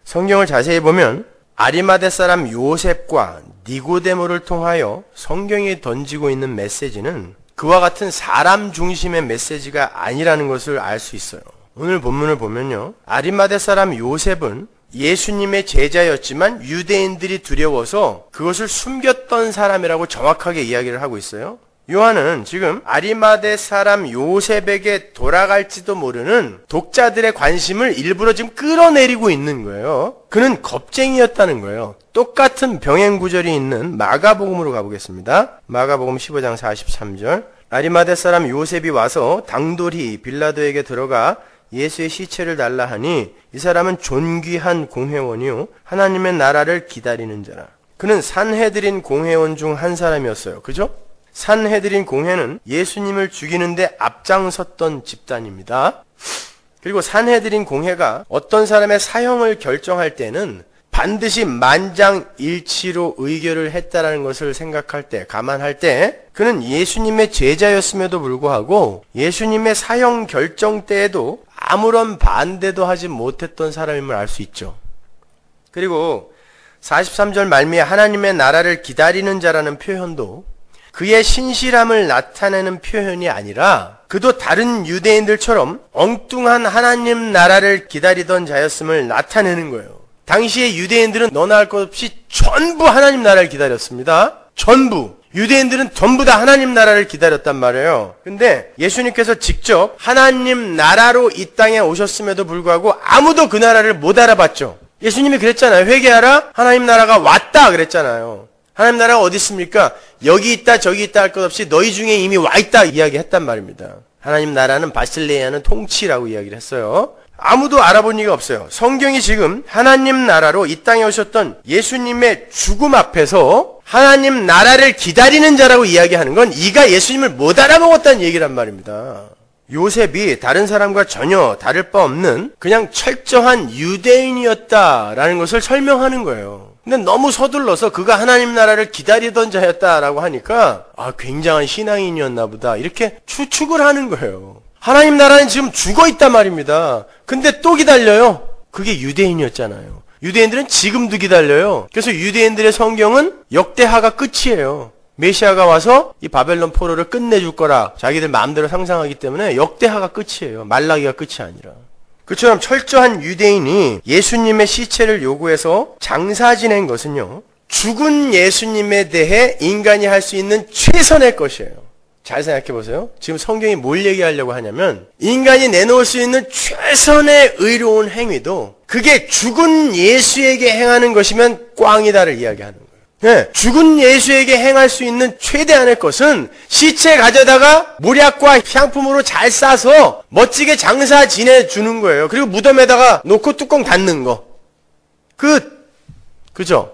성경을 자세히 보면 아리마대 사람 요셉과 니고데모를 통하여 성경이 던지고 있는 메시지는 그와 같은 사람 중심의 메시지가 아니라는 것을 알 수 있어요. 오늘 본문을 보면요. 아리마대 사람 요셉은 예수님의 제자였지만 유대인들이 두려워서 그것을 숨겼던 사람이라고 정확하게 이야기를 하고 있어요. 요한은 지금 아리마대 사람 요셉에게 돌아갈지도 모르는 독자들의 관심을 일부러 지금 끌어내리고 있는 거예요. 그는 겁쟁이였다는 거예요. 똑같은 병행 구절이 있는 마가복음으로 가보겠습니다. 마가복음 15장 43절. 아리마대 사람 요셉이 와서 당돌히 빌라도에게 들어가 예수의 시체를 달라 하니 이 사람은 존귀한 공회원이요 하나님의 나라를 기다리는 자라. 그는 산헤드린 공회원 중 한 사람이었어요. 그죠? 산헤드린 공회는 예수님을 죽이는데 앞장섰던 집단입니다. 그리고 산헤드린 공회가 어떤 사람의 사형을 결정할 때는 반드시 만장일치로 의결을 했다라는 것을 생각할 때, 감안할 때 그는 예수님의 제자였음에도 불구하고 예수님의 사형 결정 때에도 아무런 반대도 하지 못했던 사람임을 알 수 있죠. 그리고 43절 말미에 하나님의 나라를 기다리는 자라는 표현도 그의 신실함을 나타내는 표현이 아니라 그도 다른 유대인들처럼 엉뚱한 하나님 나라를 기다리던 자였음을 나타내는 거예요. 당시의 유대인들은 너나 할 것 없이 전부 하나님 나라를 기다렸습니다. 전부. 유대인들은 전부 다 하나님 나라를 기다렸단 말이에요. 근데 예수님께서 직접 하나님 나라로 이 땅에 오셨음에도 불구하고 아무도 그 나라를 못 알아봤죠. 예수님이 그랬잖아요. 회개하라. 하나님 나라가 왔다 그랬잖아요. 하나님 나라가 어디 있습니까? 여기 있다 저기 있다 할 것 없이 너희 중에 이미 와 있다 이야기했단 말입니다. 하나님 나라는 바실레이아는 통치라고 이야기를 했어요. 아무도 알아본 리가 없어요. 성경이 지금 하나님 나라로 이 땅에 오셨던 예수님의 죽음 앞에서 하나님 나라를 기다리는 자라고 이야기하는 건 이가 예수님을 못 알아먹었다는 얘기란 말입니다. 요셉이 다른 사람과 전혀 다를 바 없는 그냥 철저한 유대인이었다라는 것을 설명하는 거예요. 근데 너무 서둘러서 그가 하나님 나라를 기다리던 자였다라고 하니까 굉장한 신앙인이었나 보다 이렇게 추측을 하는 거예요. 하나님 나라는 지금 죽어 있단 말입니다. 근데 또 기다려요. 그게 유대인이었잖아요. 유대인들은 지금도 기다려요. 그래서 유대인들의 성경은 역대하가 끝이에요. 메시아가 와서 이 바벨론 포로를 끝내줄 거라 자기들 마음대로 상상하기 때문에 역대하가 끝이에요. 말라기가 끝이 아니라. 그처럼 철저한 유대인이 예수님의 시체를 요구해서 장사 지낸 것은요, 죽은 예수님에 대해 인간이 할 수 있는 최선의 것이에요. 잘 생각해 보세요. 지금 성경이 뭘 얘기하려고 하냐면 인간이 내놓을 수 있는 최선의 의로운 행위도 그게 죽은 예수에게 행하는 것이면 꽝이다를 이야기하는 거예요. 네, 죽은 예수에게 행할 수 있는 최대한의 것은 시체 가져다가 모략과 향품으로 잘 싸서 멋지게 장사 지내주는 거예요. 그리고 무덤에다가 놓고 뚜껑 닫는 거. 그죠?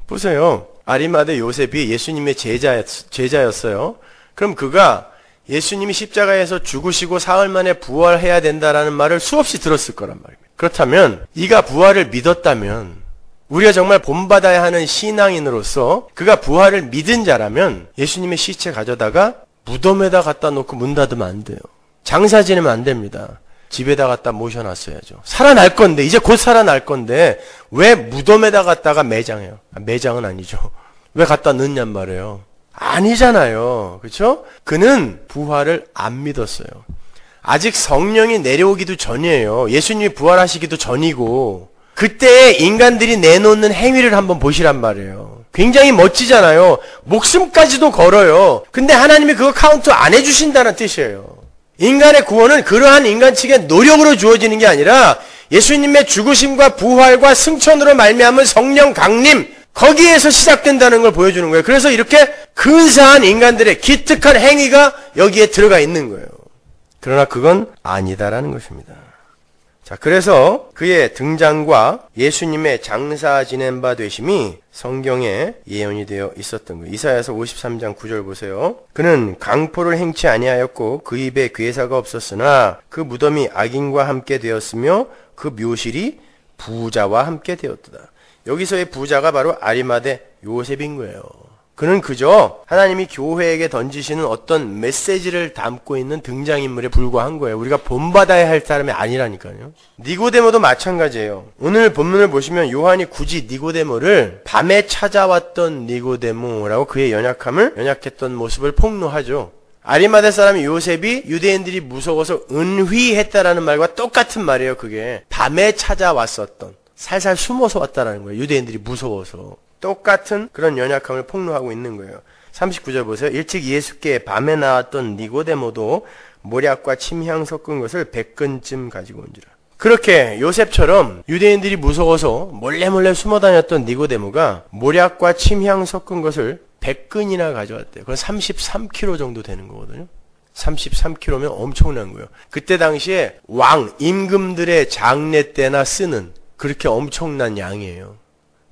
보세요. 아리마대 요셉이 예수님의 제자였어요. 그럼 그가 예수님이 십자가에서 죽으시고 사흘 만에 부활해야 된다라는 말을 수없이 들었을 거란 말입니다. 그렇다면 이가 부활을 믿었다면 우리가 정말 본받아야 하는 신앙인으로서 그가 부활을 믿은 자라면 예수님의 시체 가져다가 무덤에다 갖다 놓고 문 닫으면 안 돼요. 장사 지내면 안 됩니다. 집에다 갖다 모셔놨어야죠. 살아날 건데, 이제 곧 살아날 건데 왜 무덤에다 갖다가 매장해요? 매장은 아니죠. 왜 갖다 넣냔 말이에요. 아니잖아요. 그렇죠? 그는 부활을 안 믿었어요. 아직 성령이 내려오기도 전이에요. 예수님이 부활하시기도 전이고 그때 인간들이 내놓는 행위를 한번 보시란 말이에요. 굉장히 멋지잖아요. 목숨까지도 걸어요. 근데 하나님이 그거 카운트 안 해주신다는 뜻이에요. 인간의 구원은 그러한 인간 측의 노력으로 주어지는 게 아니라 예수님의 죽으심과 부활과 승천으로 말미암은 성령 강림, 거기에서 시작된다는 걸 보여주는 거예요. 그래서 이렇게 근사한 인간들의 기특한 행위가 여기에 들어가 있는 거예요. 그러나 그건 아니다라는 것입니다. 자, 그래서 그의 등장과 예수님의 장사 지낸 바 되심이 성경에 예언이 되어 있었던 거예요. 이사야서 53장 9절 보세요. 그는 강포를 행치 아니하였고 그 입에 괴사가 없었으나 그 무덤이 악인과 함께 되었으며 그 묘실이 부자와 함께 되었도다. 여기서의 부자가 바로 아리마대 요셉인 거예요. 그는 그저 하나님이 교회에게 던지시는 어떤 메시지를 담고 있는 등장인물에 불과한 거예요. 우리가 본받아야 할 사람이 아니라니까요. 니고데모도 마찬가지예요. 오늘 본문을 보시면 요한이 굳이 니고데모를 밤에 찾아왔던 니고데모라고 그의 연약했던 모습을 폭로하죠. 아리마대 사람 요셉이 유대인들이 무서워서 은휘했다라는 말과 똑같은 말이에요. 그게 밤에 찾아왔었던, 살살 숨어서 왔다라는 거예요. 유대인들이 무서워서. 똑같은 그런 연약함을 폭로하고 있는 거예요. 39절 보세요. 일찍 예수께 밤에 나왔던 니고데모도 모략과 침향 섞은 것을 100근쯤 가지고 온지라. 그렇게 요셉처럼 유대인들이 무서워서 몰래 숨어 다녔던 니고데모가 모략과 침향 섞은 것을 100근이나 가져왔대요. 그건 33kg 정도 되는 거거든요. 33kg면 엄청난 거예요. 그때 당시에 왕, 임금들의 장례 때나 쓰는 그렇게 엄청난 양이에요.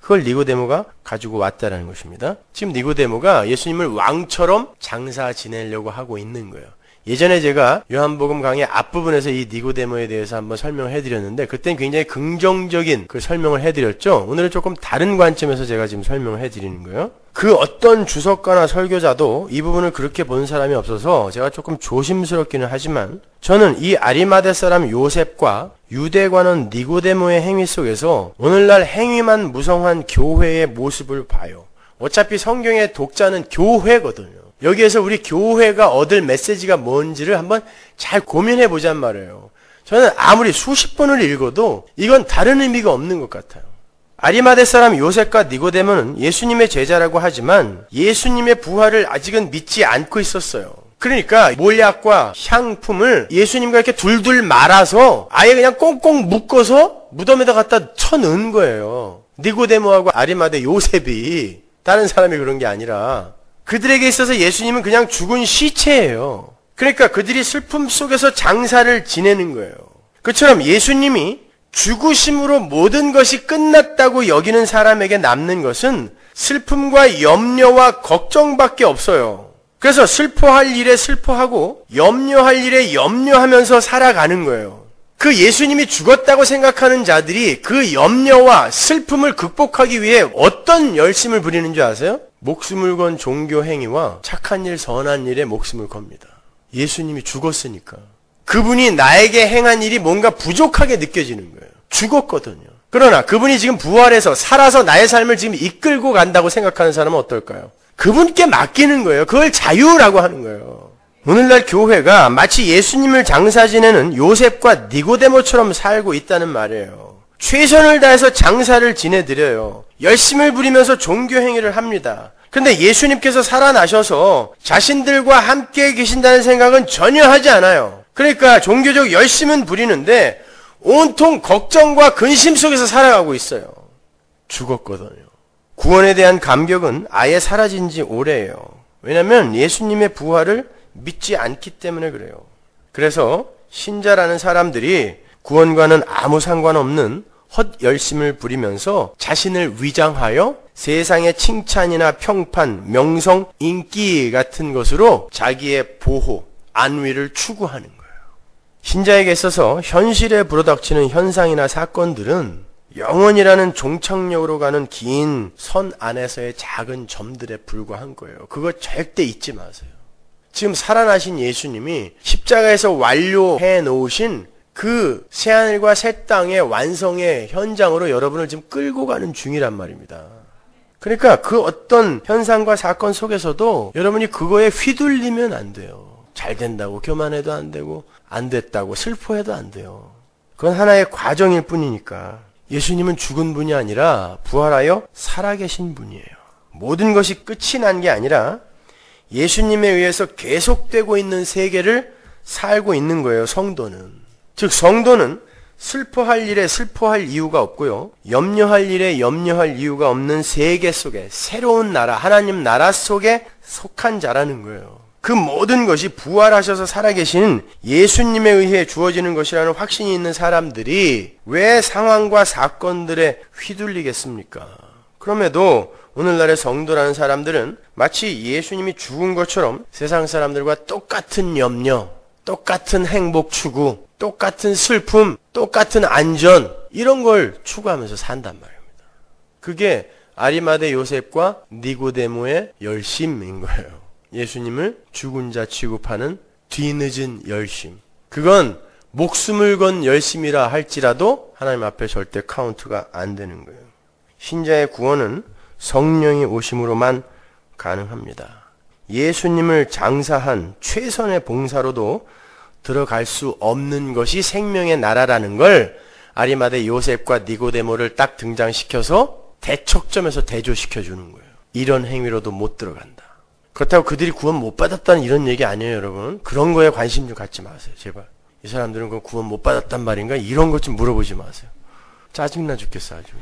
그걸 니고데모가 가지고 왔다라는 것입니다. 지금 니고데모가 예수님을 왕처럼 장사 지내려고 하고 있는 거예요. 예전에 제가 요한복음 강의 앞부분에서 이 니고데모에 대해서 한번 설명을 해드렸는데 그때는 굉장히 긍정적인 그 설명을 해드렸죠. 오늘은 조금 다른 관점에서 제가 지금 설명을 해드리는 거예요. 그 어떤 주석가나 설교자도 이 부분을 그렇게 본 사람이 없어서 제가 조금 조심스럽기는 하지만 저는 이 아리마대 사람 요셉과 유대관원 니고데모의 행위 속에서 오늘날 행위만 무성한 교회의 모습을 봐요. 어차피 성경의 독자는 교회거든요. 여기에서 우리 교회가 얻을 메시지가 뭔지를 한번 잘 고민해 보자는 말이에요. 저는 아무리 수십 번을 읽어도 이건 다른 의미가 없는 것 같아요. 아리마대 사람 요셉과 니고데모는 예수님의 제자라고 하지만 예수님의 부활을 아직은 믿지 않고 있었어요. 그러니까 몰약과 향품을 예수님과 이렇게 둘둘 말아서 아예 그냥 꽁꽁 묶어서 무덤에다 갖다 쳐넣은 거예요. 니고데모하고 아리마대 요셉이 다른 사람이 그런 게 아니라 그들에게 있어서 예수님은 그냥 죽은 시체예요. 그러니까 그들이 슬픔 속에서 장사를 지내는 거예요. 그처럼 예수님이 죽으심으로 모든 것이 끝났다고 여기는 사람에게 남는 것은 슬픔과 염려와 걱정밖에 없어요. 그래서 슬퍼할 일에 슬퍼하고 염려할 일에 염려하면서 살아가는 거예요. 그 예수님이 죽었다고 생각하는 자들이 그 염려와 슬픔을 극복하기 위해 어떤 열심을 부리는 줄 아세요? 목숨을 건 종교 행위와 착한 일, 선한 일에 목숨을 겁니다. 예수님이 죽었으니까. 그분이 나에게 행한 일이 뭔가 부족하게 느껴지는 거예요. 죽었거든요. 그러나 그분이 지금 부활해서 살아서 나의 삶을 지금 이끌고 간다고 생각하는 사람은 어떨까요? 그분께 맡기는 거예요. 그걸 자유라고 하는 거예요. 오늘날 교회가 마치 예수님을 장사 지내는 요셉과 니고데모처럼 살고 있다는 말이에요. 최선을 다해서 장사를 지내드려요. 열심을 부리면서 종교 행위를 합니다. 근데 예수님께서 살아나셔서 자신들과 함께 계신다는 생각은 전혀 하지 않아요. 그러니까 종교적 열심은 부리는데 온통 걱정과 근심 속에서 살아가고 있어요. 죽었거든요. 구원에 대한 감격은 아예 사라진 지 오래예요. 왜냐하면 예수님의 부활을 믿지 않기 때문에 그래요. 그래서 신자라는 사람들이 구원과는 아무 상관없는 헛열심을 부리면서 자신을 위장하여 세상의 칭찬이나 평판, 명성, 인기 같은 것으로 자기의 보호, 안위를 추구하는 거예요. 신자에게 있어서 현실에 불어닥치는 현상이나 사건들은 영원이라는 종착역으로 가는 긴 선 안에서의 작은 점들에 불과한 거예요. 그거 절대 잊지 마세요. 지금 살아나신 예수님이 십자가에서 완료해 놓으신 그 새하늘과 새 땅의 완성의 현장으로 여러분을 지금 끌고 가는 중이란 말입니다. 그러니까 그 어떤 현상과 사건 속에서도 여러분이 그거에 휘둘리면 안 돼요. 잘 된다고 교만해도 안 되고 안 됐다고 슬퍼해도 안 돼요. 그건 하나의 과정일 뿐이니까. 예수님은 죽은 분이 아니라 부활하여 살아계신 분이에요. 모든 것이 끝이 난 게 아니라 예수님에 의해서 계속되고 있는 세계를 살고 있는 거예요. 성도는. 즉 성도는 슬퍼할 일에 슬퍼할 이유가 없고요. 염려할 일에 염려할 이유가 없는 세계 속에 새로운 나라, 하나님 나라 속에 속한 자라는 거예요. 그 모든 것이 부활하셔서 살아계신 예수님에 의해 주어지는 것이라는 확신이 있는 사람들이 왜 상황과 사건들에 휘둘리겠습니까? 그럼에도 오늘날의 성도라는 사람들은 마치 예수님이 죽은 것처럼 세상 사람들과 똑같은 염려, 똑같은 행복 추구, 똑같은 슬픔, 똑같은 안전 이런 걸 추구하면서 산단 말입니다. 그게 아리마대 요셉과 니고데모의 열심인 거예요. 예수님을 죽은 자 취급하는 뒤늦은 열심. 그건 목숨을 건 열심이라 할지라도 하나님 앞에 절대 카운트가 안 되는 거예요. 신자의 구원은 성령이 오심으로만 가능합니다. 예수님을 장사한 최선의 봉사로도 들어갈 수 없는 것이 생명의 나라라는 걸 아리마대 요셉과 니고데모를 딱 등장시켜서 대척점에서 대조시켜 주는 거예요. 이런 행위로도 못 들어간다. 그렇다고 그들이 구원 못 받았다는 이런 얘기 아니에요, 여러분. 그런 거에 관심 좀 갖지 마세요, 제발. 이 사람들은 그 구원 못 받았단 말인가? 이런 것 좀 물어보지 마세요. 짜증나 죽겠어, 아주.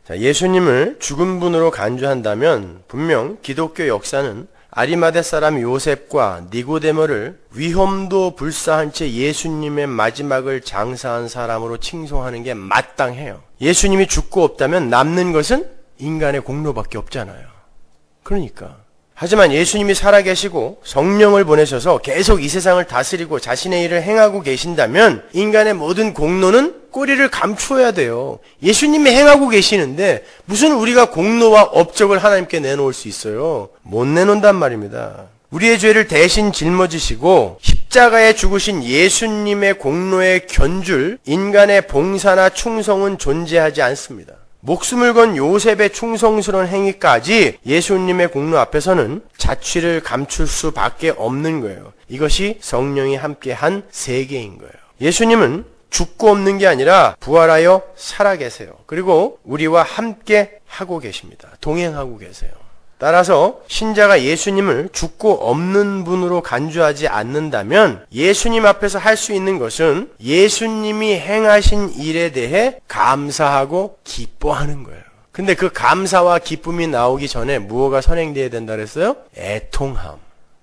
자, 예수님을 죽은 분으로 간주한다면 분명 기독교 역사는 아리마대 사람 요셉과 니고데모를 위험도 불사한 채 예수님의 마지막을 장사한 사람으로 칭송하는 게 마땅해요. 예수님이 죽고 없다면 남는 것은 인간의 공로밖에 없잖아요. 그러니까. 하지만 예수님이 살아계시고 성령을 보내셔서 계속 이 세상을 다스리고 자신의 일을 행하고 계신다면 인간의 모든 공로는 꼬리를 감추어야 돼요. 예수님이 행하고 계시는데 무슨 우리가 공로와 업적을 하나님께 내놓을 수 있어요? 못 내놓는단 말입니다. 우리의 죄를 대신 짊어지시고 십자가에 죽으신 예수님의 공로에 견줄 인간의 봉사나 충성은 존재하지 않습니다. 목숨을 건 요셉의 충성스러운 행위까지 예수님의 공로 앞에서는 자취를 감출 수밖에 없는 거예요. 이것이 성령이 함께한 세계인 거예요. 예수님은 죽고 없는 게 아니라 부활하여 살아계세요. 그리고 우리와 함께 하고 계십니다. 동행하고 계세요. 따라서 신자가 예수님을 죽고 없는 분으로 간주하지 않는다면 예수님 앞에서 할 수 있는 것은 예수님이 행하신 일에 대해 감사하고 기뻐하는 거예요. 근데 그 감사와 기쁨이 나오기 전에 무엇가 선행되어야 된다 그랬어요? 애통함,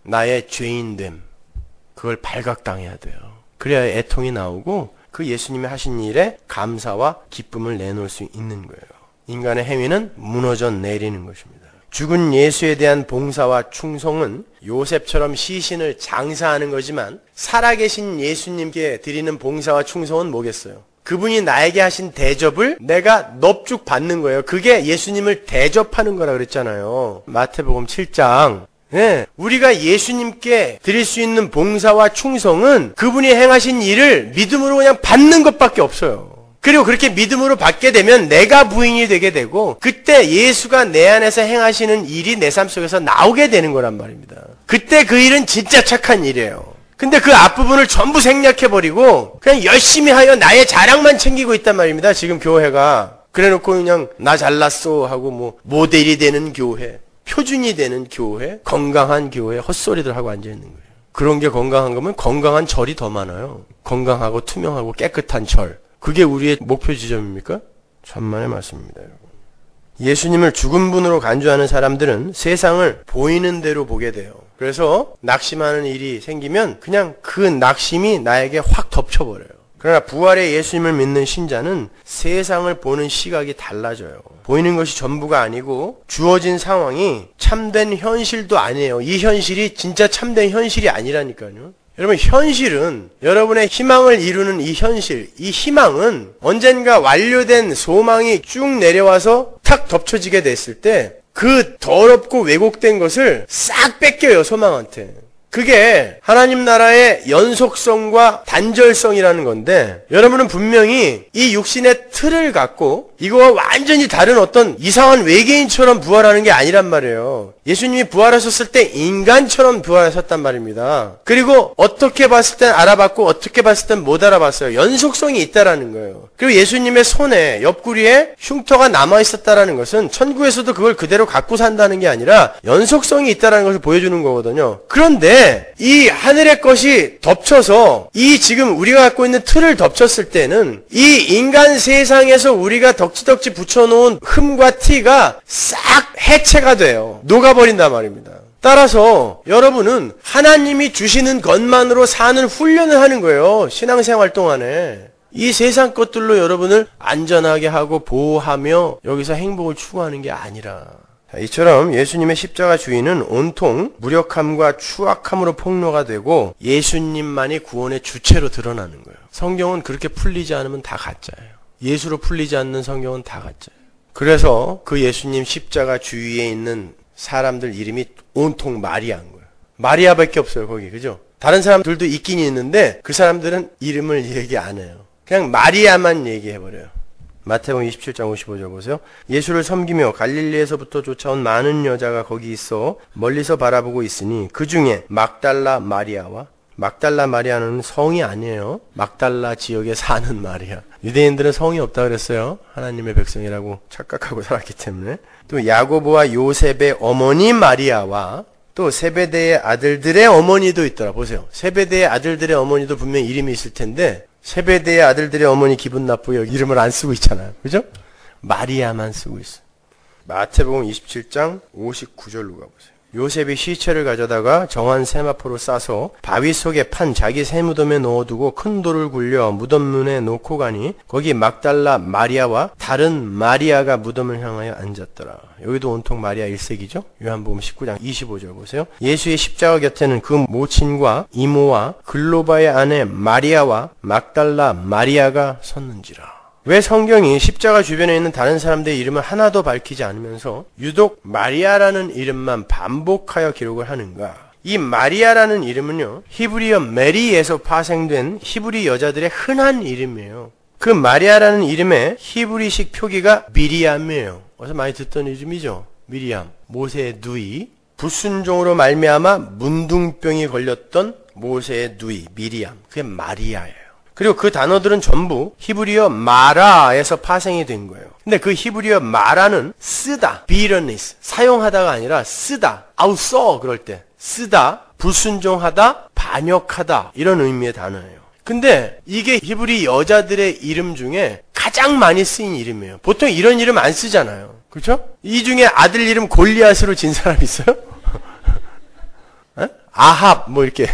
나의 죄인됨, 그걸 발각당해야 돼요. 그래야 애통이 나오고 그 예수님이 하신 일에 감사와 기쁨을 내놓을 수 있는 거예요. 인간의 행위는 무너져 내리는 것입니다. 죽은 예수에 대한 봉사와 충성은 요셉처럼 시신을 장사하는 거지만 살아계신 예수님께 드리는 봉사와 충성은 뭐겠어요? 그분이 나에게 하신 대접을 내가 넙죽 받는 거예요. 그게 예수님을 대접하는 거라 그랬잖아요. 마태복음 7장. 네, 우리가 예수님께 드릴 수 있는 봉사와 충성은 그분이 행하신 일을 믿음으로 그냥 받는 것밖에 없어요. 그리고 그렇게 믿음으로 받게 되면 내가 부인이 되게 되고 그때 예수가 내 안에서 행하시는 일이 내 삶 속에서 나오게 되는 거란 말입니다. 그때 그 일은 진짜 착한 일이에요. 근데 그 앞부분을 전부 생략해버리고 그냥 열심히 하여 나의 자랑만 챙기고 있단 말입니다. 지금 교회가. 그래놓고 그냥 나 잘났어 하고 뭐 모델이 되는 교회, 표준이 되는 교회, 건강한 교회 헛소리들 하고 앉아있는 거예요. 그런 게 건강한 거면 건강한 절이 더 많아요. 건강하고 투명하고 깨끗한 절. 그게 우리의 목표 지점입니까? 천만의 말씀입니다, 여러분. 예수님을 죽은 분으로 간주하는 사람들은 세상을 보이는 대로 보게 돼요. 그래서 낙심하는 일이 생기면 그냥 그 낙심이 나에게 확 덮쳐버려요. 그러나 부활의 예수님을 믿는 신자는 세상을 보는 시각이 달라져요. 보이는 것이 전부가 아니고 주어진 상황이 참된 현실도 아니에요. 이 현실이 진짜 참된 현실이 아니라니까요. 여러분, 현실은 여러분의 희망을 이루는 이 현실, 이 희망은 언젠가 완료된 소망이 쭉 내려와서 탁 덮쳐지게 됐을 때 그 더럽고 왜곡된 것을 싹 뺏겨요, 소망한테. 그게 하나님 나라의 연속성과 단절성이라는 건데 여러분은 분명히 이 육신의 틀을 갖고 이거와 완전히 다른 어떤 이상한 외계인처럼 부활하는 게 아니란 말이에요. 예수님이 부활하셨을 때 인간처럼 부활하셨단 말입니다. 그리고 어떻게 봤을 땐 알아봤고 어떻게 봤을 땐 못 알아봤어요. 연속성이 있다라는 거예요. 그리고 예수님의 손에 옆구리에 흉터가 남아있었다라는 것은 천국에서도 그걸 그대로 갖고 산다는 게 아니라 연속성이 있다라는 것을 보여주는 거거든요. 그런데 이 하늘의 것이 덮쳐서 이 지금 우리가 갖고 있는 틀을 덮쳤을 때는 이 인간 세상에서 우리가 덕지덕지 붙여놓은 흠과 티가 싹 해체가 돼요. 녹아버린단 말입니다. 따라서 여러분은 하나님이 주시는 것만으로 사는 훈련을 하는 거예요. 신앙생활 동안에. 이 세상 것들로 여러분을 안전하게 하고 보호하며 여기서 행복을 추구하는 게 아니라 이처럼 예수님의 십자가 주의는 온통 무력함과 추악함으로 폭로가 되고 예수님만이 구원의 주체로 드러나는 거예요. 성경은 그렇게 풀리지 않으면 다 가짜예요. 예수로 풀리지 않는 성경은 다 가짜예요. 그래서 그 예수님 십자가 주위에 있는 사람들 이름이 온통 마리아인 거예요. 마리아밖에 없어요, 거기. 그죠? 다른 사람들도 있긴 있는데 그 사람들은 이름을 얘기 안 해요. 그냥 마리아만 얘기해버려요. 마태복음 27장 55절 보세요. 예수를 섬기며 갈릴리에서부터 쫓아온 많은 여자가 거기 있어 멀리서 바라보고 있으니 그 중에 막달라 마리아와 막달라 마리아는 성이 아니에요. 막달라 지역에 사는 마리아. 유대인들은 성이 없다 그랬어요. 하나님의 백성이라고 착각하고 살았기 때문에. 또 야고보와 요셉의 어머니 마리아와 또 세베대의 아들들의 어머니도 있더라. 보세요. 세베대의 아들들의 어머니도 분명히 이름이 있을 텐데 세베대의 아들들의 어머니 기분 나쁘게 이름을 안 쓰고 있잖아요. 그죠? 마리아만 쓰고 있어요. 마태복음 27장 59절로 가보세요. 요셉이 시체를 가져다가 정한 세마포로 싸서 바위 속에 판 자기 세무덤에 넣어두고 큰 돌을 굴려 무덤 문에 놓고 가니 거기 막달라 마리아와 다른 마리아가 무덤을 향하여 앉았더라. 여기도 온통 마리아 1세기죠. 요한복음 19장 25절 보세요. 예수의 십자가 곁에는 그 모친과 이모와 글로바의 아내 마리아와 막달라 마리아가 섰는지라. 왜 성경이 십자가 주변에 있는 다른 사람들의 이름을 하나도 밝히지 않으면서 유독 마리아라는 이름만 반복하여 기록을 하는가? 이 마리아라는 이름은요, 히브리어 메리에서 파생된 히브리 여자들의 흔한 이름이에요. 그 마리아라는 이름의 히브리식 표기가 미리암이에요. 어서 많이 듣던 이름이죠. 미리암, 모세의 누이, 불순종으로 말미암아 문둥병이 걸렸던 모세의 누이 미리암, 그게 마리아예요. 그리고 그 단어들은 전부 히브리어 마라에서 파생이 된 거예요. 근데 그 히브리어 마라는 쓰다, 비러니스, 사용하다가 아니라 쓰다, 아우 써 그럴 때 쓰다, 불순종하다, 반역하다 이런 의미의 단어예요. 근데 이게 히브리 여자들의 이름 중에 가장 많이 쓰인 이름이에요. 보통 이런 이름 안 쓰잖아요. 그렇죠? 이 중에 아들 이름 골리앗으로 진 사람 있어요? 아합 뭐 이렇게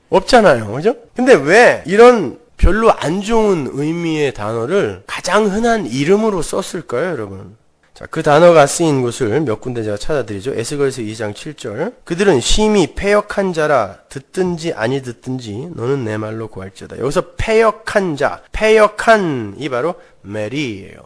없잖아요. 그죠? 근데 왜 이런 별로 안 좋은 의미의 단어를 가장 흔한 이름으로 썼을까요, 여러분? 자, 그 단어가 쓰인 곳을 몇 군데 제가 찾아드리죠. 에스겔서 2장 7절. 그들은 심히 패역한 자라 듣든지 아니 듣든지 너는 내 말로 구할지어다. 여기서 패역한 자, 패역한이 바로 메리예요.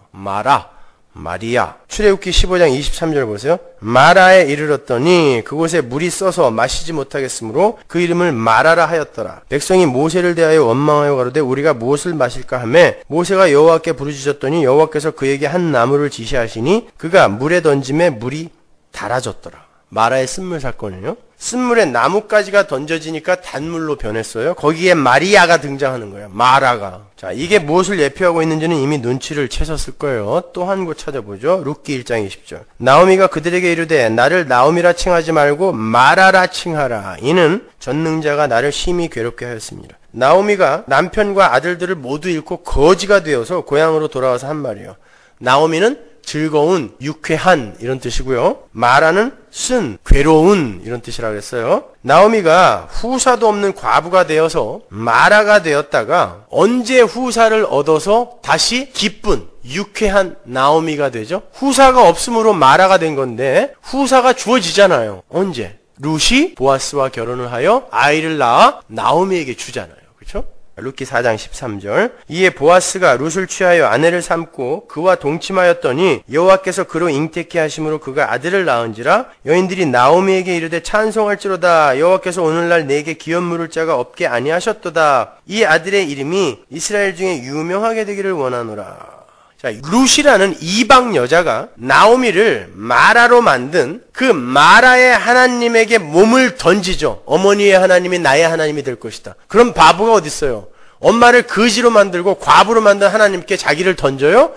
마리아. 출애굽기 15장 23절 보세요. 마라에 이르렀더니 그곳에 물이 써서 마시지 못하겠으므로 그 이름을 마라라 하였더라. 백성이 모세를 대하여 원망하여 가로되 우리가 무엇을 마실까 하매 모세가 여호와께 부르짖었더니 여호와께서 그에게 한 나무를 지시하시니 그가 물에 던짐에 물이 달아졌더라. 마라의 쓴물 사건이에요. 쓴물에 나뭇가지가 던져지니까 단물로 변했어요. 거기에 마리아가 등장하는 거예요. 마라가. 자, 이게 무엇을 예표하고 있는지는 이미 눈치를 채셨을 거예요. 또 한 곳 찾아보죠. 룻기 1장 20절. 나오미가 그들에게 이르되 나를 나오미라 칭하지 말고 마라라 칭하라. 이는 전능자가 나를 심히 괴롭게 하였습니다. 나오미가 남편과 아들들을 모두 잃고 거지가 되어서 고향으로 돌아와서 한 말이에요. 나오미는 즐거운, 유쾌한 이런 뜻이고요. 마라는 쓴, 괴로운 이런 뜻이라고 했어요. 나오미가 후사도 없는 과부가 되어서 마라가 되었다가 언제 후사를 얻어서 다시 기쁜, 유쾌한 나오미가 되죠? 후사가 없으므로 마라가 된 건데 후사가 주어지잖아요. 언제? 룻이 보아스와 결혼을 하여 아이를 낳아 나오미에게 주잖아요. 그렇죠? 룻기 4장 13절. 이에 보아스가 룻을 취하여 아내를 삼고 그와 동침하였더니 여호와께서 그로 잉태케 하심으로 그가 아들을 낳은지라. 여인들이 나오미에게 이르되 찬송할지로다. 여호와께서 오늘날 내게 기업 물을 자가 없게 아니하셨도다. 이 아들의 이름이 이스라엘 중에 유명하게 되기를 원하노라. 자, 룻이라는 이방 여자가 나오미를 마라로 만든 그 마라의 하나님에게 몸을 던지죠. 어머니의 하나님이 나의 하나님이 될 것이다. 그럼 바보가 어디 있어요? 엄마를 거지로 만들고 과부로 만든 하나님께 자기를 던져요?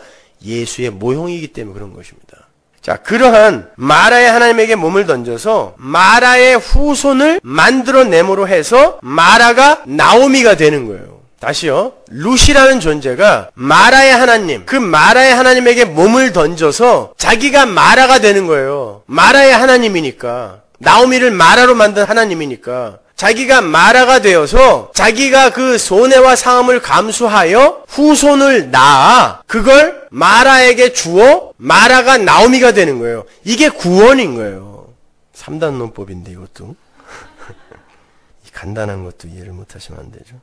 예수의 모형이기 때문에 그런 것입니다. 자, 그러한 마라의 하나님에게 몸을 던져서 마라의 후손을 만들어내므로 해서 마라가 나오미가 되는 거예요. 다시요. 룻이라는 존재가 마라의 하나님, 그 마라의 하나님에게 몸을 던져서 자기가 마라가 되는 거예요. 마라의 하나님이니까. 나오미를 마라로 만든 하나님이니까. 자기가 마라가 되어서 자기가 그 손해와 상함을 감수하여 후손을 낳아 그걸 마라에게 주어 마라가 나오미가 되는 거예요. 이게 구원인 거예요. 3단 논법인데 이것도. 이 간단한 것도 이해를 못하시면 안 되죠.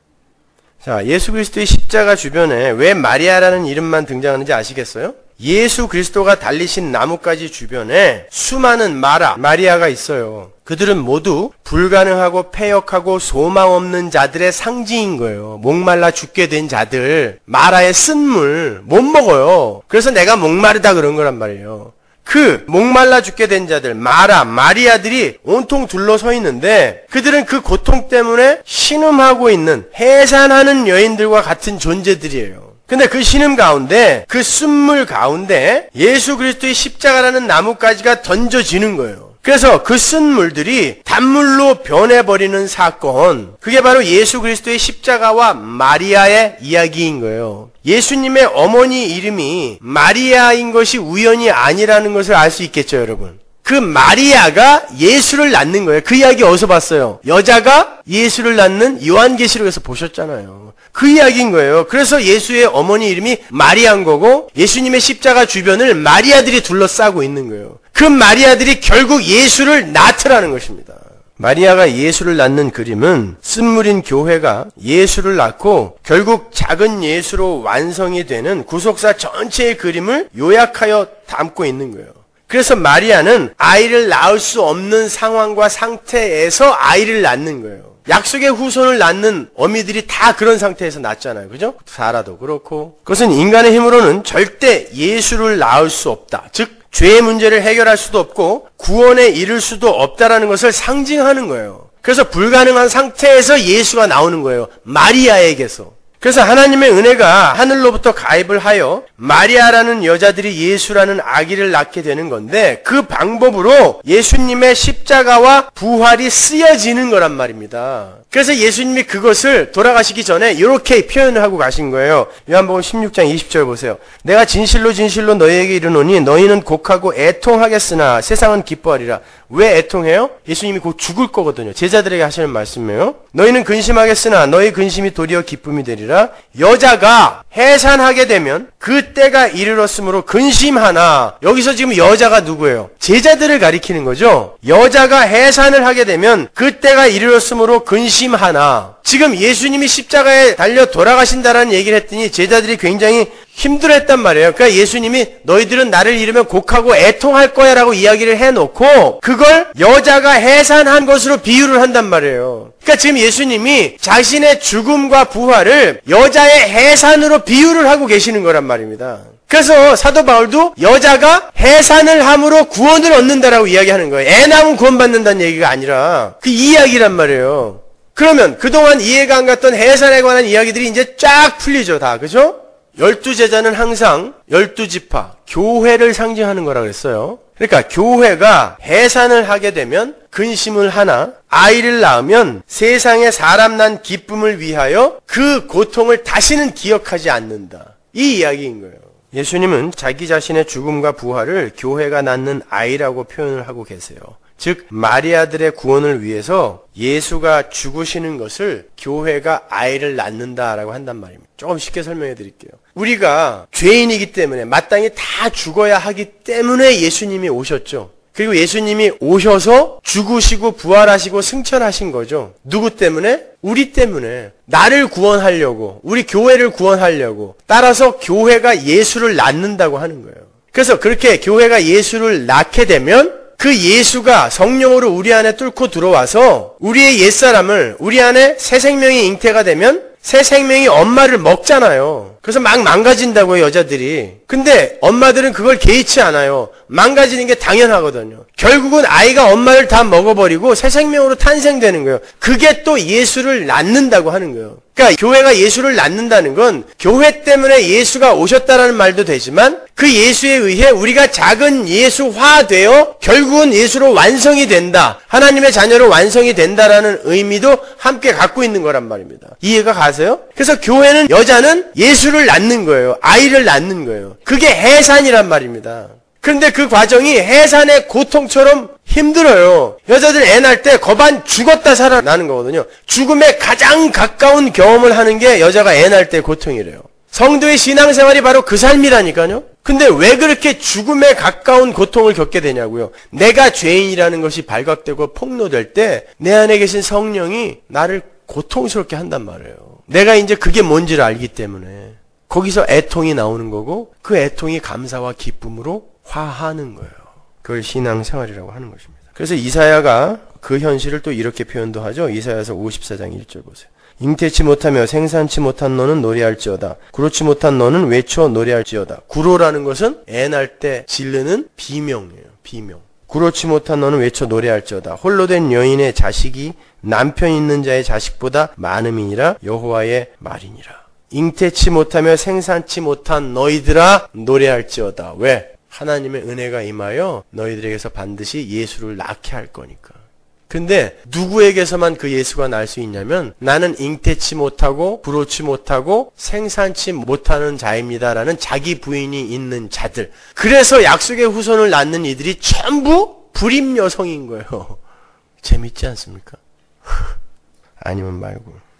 자, 예수 그리스도의 십자가 주변에 왜 마리아라는 이름만 등장하는지 아시겠어요? 예수 그리스도가 달리신 나뭇가지 주변에 수많은 마리아가 있어요. 그들은 모두 불가능하고 패역하고 소망 없는 자들의 상징인 거예요. 목말라 죽게 된 자들, 마라의 쓴물 못 먹어요. 그래서 내가 목마르다 그런 거란 말이에요. 그 목말라 죽게 된 자들, 마리아들이 온통 둘러서 있는데 그들은 그 고통 때문에 신음하고 있는 해산하는 여인들과 같은 존재들이에요. 근데 그 신음 가운데, 그 쓴물 가운데 예수 그리스도의 십자가라는 나뭇가지가 던져지는 거예요. 그래서 그 쓴물들이 단물로 변해버리는 사건, 그게 바로 예수 그리스도의 십자가와 마리아의 이야기인 거예요. 예수님의 어머니 이름이 마리아인 것이 우연이 아니라는 것을 알 수 있겠죠, 여러분. 그 마리아가 예수를 낳는 거예요. 그 이야기 어디서 봤어요? 여자가 예수를 낳는 요한계시록에서 보셨잖아요. 그 이야기인 거예요. 그래서 예수의 어머니 이름이 마리아인 거고 예수님의 십자가 주변을 마리아들이 둘러싸고 있는 거예요. 그 마리아들이 결국 예수를 낳더라는 것입니다. 마리아가 예수를 낳는 그림은 쓴물인 교회가 예수를 낳고 결국 작은 예수로 완성이 되는 구속사 전체의 그림을 요약하여 담고 있는 거예요. 그래서 마리아는 아이를 낳을 수 없는 상황과 상태에서 아이를 낳는 거예요. 약속의 후손을 낳는 어미들이 다 그런 상태에서 낳잖아요. 그죠? 사라도 그렇고. 그것은 인간의 힘으로는 절대 예수를 낳을 수 없다. 즉 죄의 문제를 해결할 수도 없고 구원에 이를 수도 없다라는 것을 상징하는 거예요. 그래서 불가능한 상태에서 예수가 나오는 거예요. 마리아에게서. 그래서 하나님의 은혜가 하늘로부터 가입을 하여 마리아라는 여자들이 예수라는 아기를 낳게 되는 건데 그 방법으로 예수님의 십자가와 부활이 쓰여지는 거란 말입니다. 그래서 예수님이 그것을 돌아가시기 전에 이렇게 표현을 하고 가신 거예요. 요한복음 16장 20절 보세요. 내가 진실로 진실로 너희에게 이르노니 너희는 곡하고 애통하겠으나 세상은 기뻐하리라. 왜 애통해요? 예수님이 곧 죽을 거거든요. 제자들에게 하시는 말씀이에요. 너희는 근심하겠으나 너희 근심이 도리어 기쁨이 되리라. 아니라 여자가 해산하게 되면 그 때가 이르렀으므로 근심하나, 여기서 지금 여자가 누구예요? 제자들을 가리키는 거죠. 여자가 해산을 하게 되면 그 때가 이르렀으므로 근심하나, 지금 예수님이 십자가에 달려 돌아가신다라는 얘기를 했더니 제자들이 굉장히 힘들어했단 말이에요. 그러니까 예수님이 너희들은 나를 잃으면 곡하고 애통할 거야 라고 이야기를 해놓고 그걸 여자가 해산한 것으로 비유를 한단 말이에요. 그러니까 지금 예수님이 자신의 죽음과 부활을 여자의 해산으로 비유를 하고 계시는 거란 말입니다. 그래서 사도 바울도 여자가 해산을 함으로 구원을 얻는다라고 이야기하는 거예요. 애 낳으면 구원받는다는 얘기가 아니라 그 이야기란 말이에요. 그러면 그동안 이해가 안 갔던 해산에 관한 이야기들이 이제 쫙 풀리죠, 다. 그죠? 12제자는 항상 12지파, 교회를 상징하는 거라 그랬어요. 그러니까 교회가 해산을 하게 되면 근심을 하나, 아이를 낳으면 세상에 사람 난 기쁨을 위하여 그 고통을 다시는 기억하지 않는다. 이 이야기인 거예요. 예수님은 자기 자신의 죽음과 부활을 교회가 낳는 아이라고 표현을 하고 계세요. 즉 마리아들의 구원을 위해서 예수가 죽으시는 것을 교회가 아이를 낳는다라고 한단 말입니다. 조금 쉽게 설명해 드릴게요. 우리가 죄인이기 때문에 마땅히 다 죽어야 하기 때문에 예수님이 오셨죠. 그리고 예수님이 오셔서 죽으시고 부활하시고 승천하신 거죠. 누구 때문에? 우리 때문에. 나를 구원하려고, 우리 교회를 구원하려고. 따라서 교회가 예수를 낳는다고 하는 거예요. 그래서 그렇게 교회가 예수를 낳게 되면 그 예수가 성령으로 우리 안에 뚫고 들어와서 우리의 옛사람을, 우리 안에 새 생명이 잉태가 되면 새 생명이 엄마를 먹잖아요. 그래서 막 망가진다고요, 여자들이. 근데 엄마들은 그걸 개의치 않아요. 망가지는 게 당연하거든요. 결국은 아이가 엄마를 다 먹어버리고 새 생명으로 탄생되는 거예요. 그게 또 예수를 낳는다고 하는 거예요. 그러니까 교회가 예수를 낳는다는 건 교회 때문에 예수가 오셨다라는 말도 되지만 그 예수에 의해 우리가 작은 예수화되어 결국은 예수로 완성이 된다. 하나님의 자녀로 완성이 된다라는 의미도 함께 갖고 있는 거란 말입니다. 이해가 가세요? 그래서 교회는, 여자는 예수를 낳는 거예요. 아이를 낳는 거예요. 그게 해산이란 말입니다. 그런데 그 과정이 해산의 고통처럼 힘들어요. 여자들 애 낳을 때 거반 죽었다 살아나는 거거든요. 죽음에 가장 가까운 경험을 하는 게 여자가 애 낳을 때 고통이래요. 성도의 신앙생활이 바로 그 삶이라니까요. 근데 왜 그렇게 죽음에 가까운 고통을 겪게 되냐고요. 내가 죄인이라는 것이 발각되고 폭로될 때 내 안에 계신 성령이 나를 고통스럽게 한단 말이에요. 내가 이제 그게 뭔지를 알기 때문에 거기서 애통이 나오는 거고 그 애통이 감사와 기쁨으로 화하는 거예요. 그걸 신앙생활이라고 하는 것입니다. 그래서 이사야가 그 현실을 또 이렇게 표현도 하죠. 이사야서 54장 1절 보세요. 잉태치 못하며 생산치 못한 너는 노래할지어다. 구로치 못한 너는 외쳐 노래할지어다. 구로라는 것은 애 낳을 때 지르는 비명이에요. 비명. 구로치 못한 너는 외쳐 노래할지어다. 홀로 된 여인의 자식이 남편 있는 자의 자식보다 많음이니라. 여호와의 말이니라. 잉태치 못하며 생산치 못한 너희들아 노래할지어다. 왜? 하나님의 은혜가 임하여 너희들에게서 반드시 예수를 낳게 할 거니까. 근데 누구에게서만 그 예수가 날 수 있냐면 나는 잉태치 못하고 구로치 못하고 생산치 못하는 자입니다라는 자기 부인이 있는 자들. 그래서 약속의 후손을 낳는 이들이 전부 불임 여성인 거예요. 재밌지 않습니까? 아니면 말고.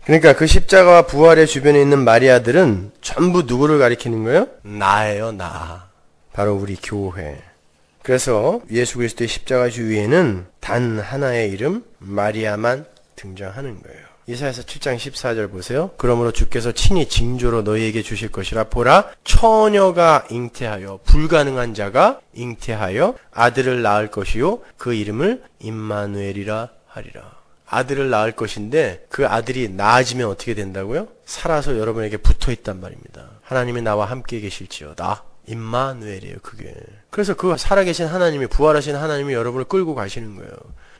그러니까 그 십자가와 부활의 주변에 있는 마리아들은 전부 누구를 가리키는 거예요? 나예요, 나. 바로 우리 교회. 그래서 예수 그리스도의 십자가 주위에는 단 하나의 이름 마리아만 등장하는 거예요. 이사야서 7장 14절 보세요. 그러므로 주께서 친히 징조로 너희에게 주실 것이라. 보라, 처녀가 잉태하여, 불가능한 자가 잉태하여 아들을 낳을 것이요 그 이름을 임마누엘이라 하리라. 아들을 낳을 것인데 그 아들이 낳아지면 어떻게 된다고요? 살아서 여러분에게 붙어있단 말입니다. 하나님이 나와 함께 계실지어다. 임마누엘이에요, 그게. 그래서 그 살아계신 하나님이, 부활하신 하나님이 여러분을 끌고 가시는 거예요.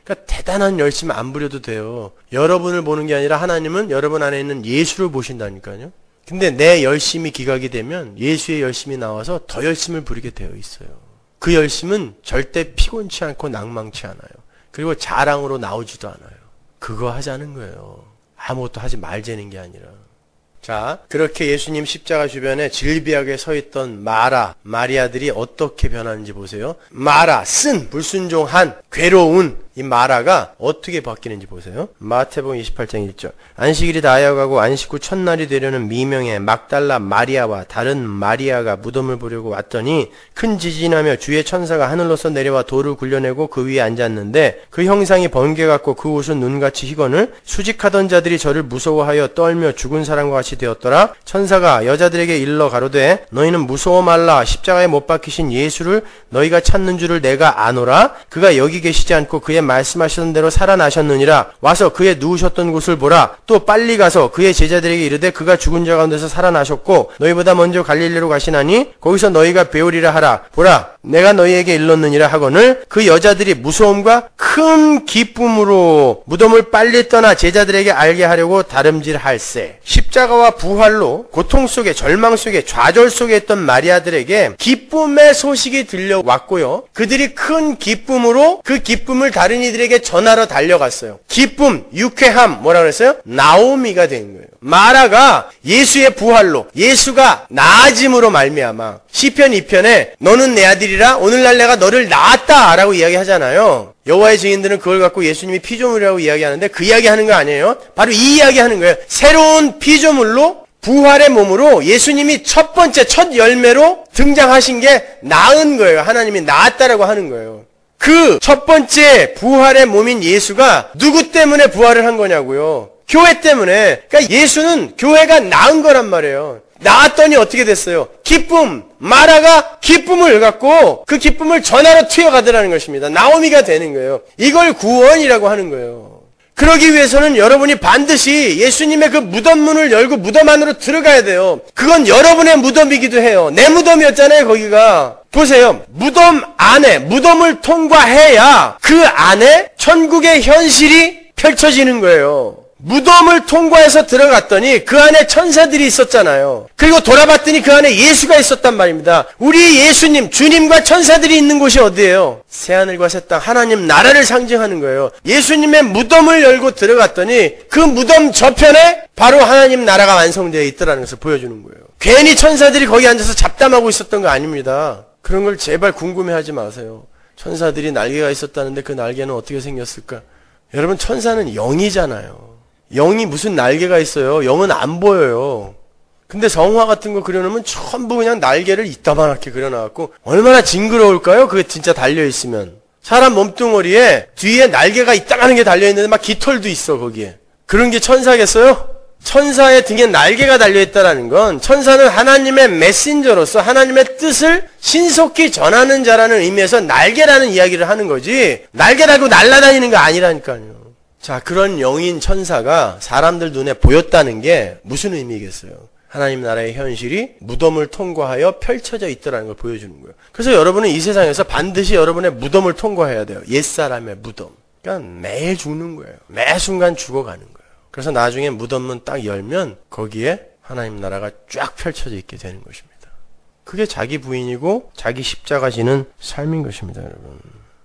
그러니까 대단한 열심 안 부려도 돼요. 여러분을 보는 게 아니라 하나님은 여러분 안에 있는 예수를 보신다니까요. 근데 내 열심이 기각이 되면 예수의 열심이 나와서 더 열심을 부리게 되어 있어요. 그 열심은 절대 피곤치 않고 낭망치 않아요. 그리고 자랑으로 나오지도 않아요. 그거 하자는 거예요. 아무것도 하지 말자는 게 아니라. 자, 그렇게 예수님 십자가 주변에 질비하게 서 있던 마리아들이 어떻게 변하는지 보세요. 마라, 쓴, 불순종한, 괴로운, 이 마라가 어떻게 바뀌는지 보세요. 마태복음 28장 1절. 안식일이 다하여가고 안식 후 첫날이 되려는 미명에 막달라 마리아와 다른 마리아가 무덤을 보려고 왔더니 큰 지진이 나며 주의 천사가 하늘로서 내려와 돌을 굴려내고 그 위에 앉았는데 그 형상이 번개 같고 그 옷은 눈같이 희거늘 수직하던 자들이 저를 무서워하여 떨며 죽은 사람과 같이 되었더라. 천사가 여자들에게 일러 가로되 너희는 무서워 말라. 십자가에 못 박히신 예수를 너희가 찾는 줄을 내가 아노라. 그가 여기 계시지 않고 그의 말씀하시던 대로 살아나셨느니라. 와서 그의 누우셨던 곳을 보라. 또 빨리 가서 그의 제자들에게 이르되 그가 죽은 자 가운데서 살아나셨고 너희보다 먼저 갈릴리로 가시나니 거기서 너희가 배우리라 하라. 보라 내가 너희에게 일렀느니라 하거늘 그 여자들이 무서움과 큰 기쁨으로 무덤을 빨리 떠나 제자들에게 알게 하려고 다름질할세. 십자가와 부활로 고통 속에 절망 속에 좌절 속에 있던 마리아들에게 기쁨의 소식이 들려왔고요. 그들이 큰 기쁨으로 그 기쁨을 다른 이들에게 전하러 달려갔어요. 기쁨, 유쾌함, 뭐라 그랬어요? 나오미가 된 거예요. 마라가 예수의 부활로, 예수가 나아짐으로 말미암아 시편 2편에 너는 내 아들이라 오늘날 내가 너를 낳았다 라고 이야기하잖아요. 여호와의 증인들은 그걸 갖고 예수님이 피조물이라고 이야기하는데 그 이야기하는 거 아니에요. 바로 이 이야기하는 거예요. 새로운 피조물로 부활의 몸으로 예수님이 첫 번째 첫 열매로 등장하신 게 나은 거예요. 하나님이 낳았다라고 하는 거예요. 그 첫 번째 부활의 몸인 예수가 누구 때문에 부활을 한 거냐고요. 교회 때문에. 그러니까 예수는 교회가 낳은 거란 말이에요. 낳았더니 어떻게 됐어요? 기쁨. 마라가 기쁨을 갖고 그 기쁨을 전하러 튀어가더라는 것입니다. 나오미가 되는 거예요. 이걸 구원이라고 하는 거예요. 그러기 위해서는 여러분이 반드시 예수님의 그 무덤 문을 열고 무덤 안으로 들어가야 돼요. 그건 여러분의 무덤이기도 해요. 내 무덤이었잖아요, 거기가. 보세요. 무덤 안에, 무덤을 통과해야 그 안에 천국의 현실이 펼쳐지는 거예요. 무덤을 통과해서 들어갔더니 그 안에 천사들이 있었잖아요. 그리고 돌아봤더니 그 안에 예수가 있었단 말입니다. 우리 예수님, 주님과 천사들이 있는 곳이 어디예요? 새하늘과 새 땅, 하나님 나라를 상징하는 거예요. 예수님의 무덤을 열고 들어갔더니 그 무덤 저편에 바로 하나님 나라가 완성되어 있더라는 것을 보여주는 거예요. 괜히 천사들이 거기 앉아서 잡담하고 있었던 거 아닙니다. 그런 걸 제발 궁금해하지 마세요. 천사들이 날개가 있었다는데 그 날개는 어떻게 생겼을까? 여러분, 천사는 영이잖아요. 영이 무슨 날개가 있어요? 영은 안 보여요. 근데 성화 같은 거 그려놓으면 전부 그냥 날개를 이따만하게 그려놔갖고 얼마나 징그러울까요? 그게 진짜 달려있으면. 사람 몸뚱어리에 뒤에 날개가 이따만한 게 달려있는데 막 깃털도 있어 거기에. 그런 게 천사겠어요? 천사의 등에 날개가 달려있다는 건 천사는 하나님의 메신저로서 하나님의 뜻을 신속히 전하는 자라는 의미에서 날개라는 이야기를 하는 거지 날개 달고 날아다니는 거 아니라니까요. 자, 그런 영인 천사가 사람들 눈에 보였다는 게 무슨 의미겠어요? 하나님 나라의 현실이 무덤을 통과하여 펼쳐져 있더라는 걸 보여주는 거예요. 그래서 여러분은 이 세상에서 반드시 여러분의 무덤을 통과해야 돼요. 옛사람의 무덤. 그러니까 매일 죽는 거예요. 매 순간 죽어가는 거예요. 그래서 나중에 무덤문 딱 열면 거기에 하나님 나라가 쫙 펼쳐져 있게 되는 것입니다. 그게 자기 부인이고 자기 십자가 지는 삶인 것입니다, 여러분.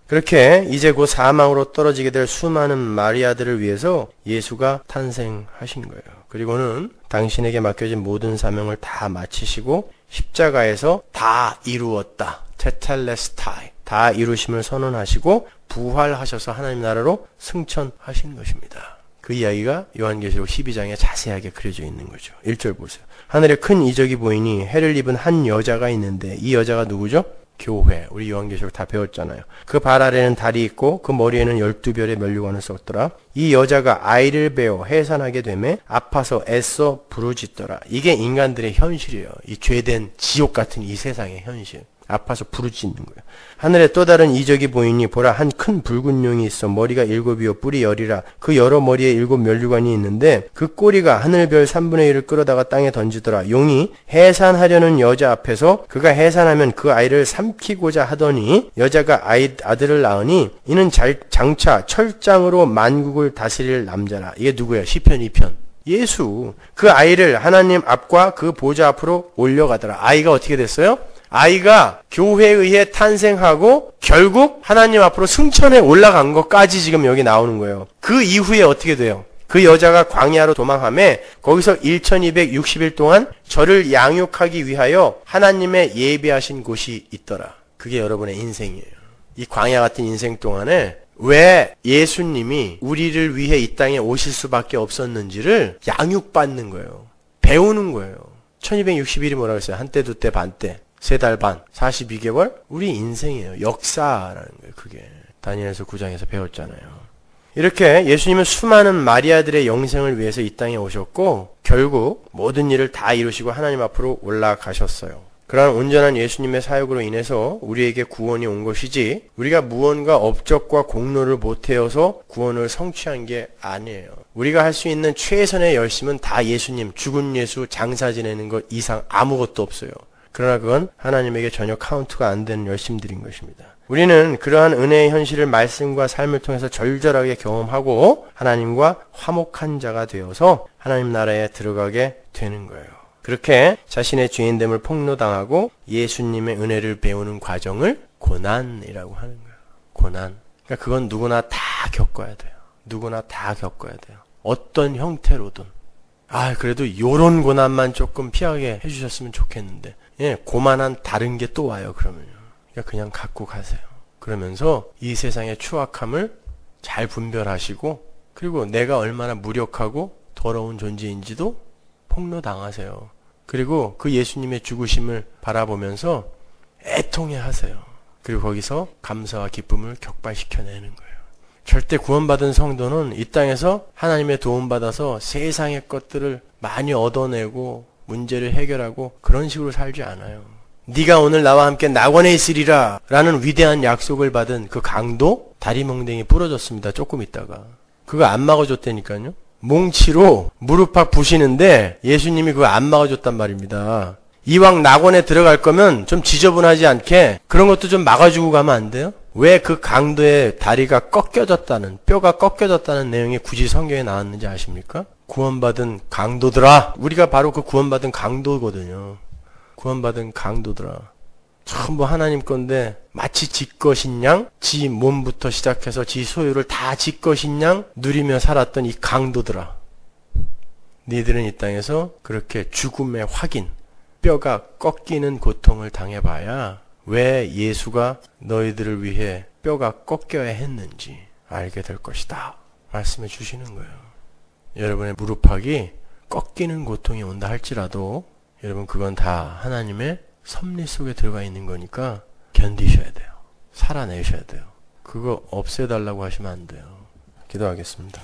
그렇게 이제 곧 사망으로 떨어지게 될 수많은 마리아들을 위해서 예수가 탄생하신 거예요. 그리고는 당신에게 맡겨진 모든 사명을 다 마치시고 십자가에서 다 이루었다. 테텔레스타이. 다 이루심을 선언하시고 부활하셔서 하나님 나라로 승천하신 것입니다. 그 이야기가 요한계시록 12장에 자세하게 그려져 있는 거죠. 1절 보세요. 하늘에 큰 이적이 보이니 해를 입은 한 여자가 있는데 이 여자가 누구죠? 교회. 우리 요한계시록 다 배웠잖아요. 그 발 아래는 달이 있고 그 머리에는 12별의 면류관을 썼더라. 이 여자가 아이를 베어 해산하게 되매 아파서 애써 부르짖더라. 이게 인간들의 현실이에요. 이 죄된 지옥 같은 이 세상의 현실. 아파서 부르짖는 거예요. 하늘에 또 다른 이적이 보이니 보라 한 큰 붉은 용이 있어 머리가 7이요 뿔이 10이라 그 여러 머리에 7 면류관이 있는데 그 꼬리가 하늘별 3분의 1을 끌어다가 땅에 던지더라. 용이 해산하려는 여자 앞에서 그가 해산하면 그 아이를 삼키고자 하더니 여자가 아들을 낳으니 이는 장차 철장으로 만국을 다스릴 남자라. 이게 누구예요? 시편 2편. 예수. 그 아이를 하나님 앞과 그 보좌 앞으로 올려가더라. 아이가 어떻게 됐어요? 아이가 교회에 의해 탄생하고 결국 하나님 앞으로 승천해 올라간 것까지 지금 여기 나오는 거예요. 그 이후에 어떻게 돼요? 그 여자가 광야로 도망하며 거기서 1260일 동안 저를 양육하기 위하여 하나님의 예비하신 곳이 있더라. 그게 여러분의 인생이에요. 이 광야 같은 인생 동안에 왜 예수님이 우리를 위해 이 땅에 오실 수밖에 없었는지를 양육받는 거예요. 배우는 거예요. 1260일이 뭐라고 했어요? 한때, 두때, 반때, 3달 반, 42개월? 우리 인생이에요. 역사라는 거예요. 그게 다니엘서 9장에서 배웠잖아요. 이렇게 예수님은 수많은 마리아들의 영생을 위해서 이 땅에 오셨고 결국 모든 일을 다 이루시고 하나님 앞으로 올라가셨어요. 그러한 온전한 예수님의 사역으로 인해서 우리에게 구원이 온 것이지 우리가 무언가 업적과 공로를 못해어서 구원을 성취한 게 아니에요. 우리가 할 수 있는 최선의 열심은 다 예수님, 죽은 예수 장사 지내는 것 이상 아무것도 없어요. 그러나 그건 하나님에게 전혀 카운트가 안 되는 열심들인 것입니다. 우리는 그러한 은혜의 현실을 말씀과 삶을 통해서 절절하게 경험하고 하나님과 화목한 자가 되어서 하나님 나라에 들어가게 되는 거예요. 그렇게 자신의 죄인됨을 폭로당하고 예수님의 은혜를 배우는 과정을 고난이라고 하는 거예요. 고난. 그러니까 그건 누구나 다 겪어야 돼요. 누구나 다 겪어야 돼요. 어떤 형태로든. 그래도 요런 고난만 조금 피하게 해주셨으면 좋겠는데. 고만한 다른 게 또 와요, 그러면요. 그러니까 그냥 갖고 가세요. 그러면서 이 세상의 추악함을 잘 분별하시고 그리고 내가 얼마나 무력하고 더러운 존재인지도 폭로당하세요. 그리고 그 예수님의 죽으심을 바라보면서 애통해 하세요. 그리고 거기서 감사와 기쁨을 격발시켜내는 거예요. 절대 구원받은 성도는 이 땅에서 하나님의 도움받아서 세상의 것들을 많이 얻어내고 문제를 해결하고 그런 식으로 살지 않아요. 네가 오늘 나와 함께 낙원에 있으리라 라는 위대한 약속을 받은 그 강도 다리몽댕이 부러졌습니다. 조금 있다가. 그거 안 막아줬다니까요. 몽치로 무릎팍 부시는데 예수님이 그거 안 막아줬단 말입니다. 이왕 낙원에 들어갈 거면 좀 지저분하지 않게 그런 것도 좀 막아주고 가면 안 돼요? 왜 그 강도의 다리가 꺾여졌다는, 뼈가 꺾여졌다는 내용이 굳이 성경에 나왔는지 아십니까? 구원받은 강도들아. 우리가 바로 그 구원받은 강도거든요. 구원받은 강도들아. 전부 하나님 건데 마치 지 것인 양, 지 몸부터 시작해서 지 소유를 다 지 것인 양 누리며 살았던 이 강도들아. 니들은 이 땅에서 그렇게 죽음의 확인, 뼈가 꺾이는 고통을 당해봐야 왜 예수가 너희들을 위해 뼈가 꺾여야 했는지 알게 될 것이다. 말씀해 주시는 거예요. 여러분의 무릎팍이 꺾이는 고통이 온다 할지라도 여러분 그건 다 하나님의 섭리 속에 들어가 있는 거니까 견디셔야 돼요. 살아내셔야 돼요. 그거 없애달라고 하시면 안 돼요. 기도하겠습니다.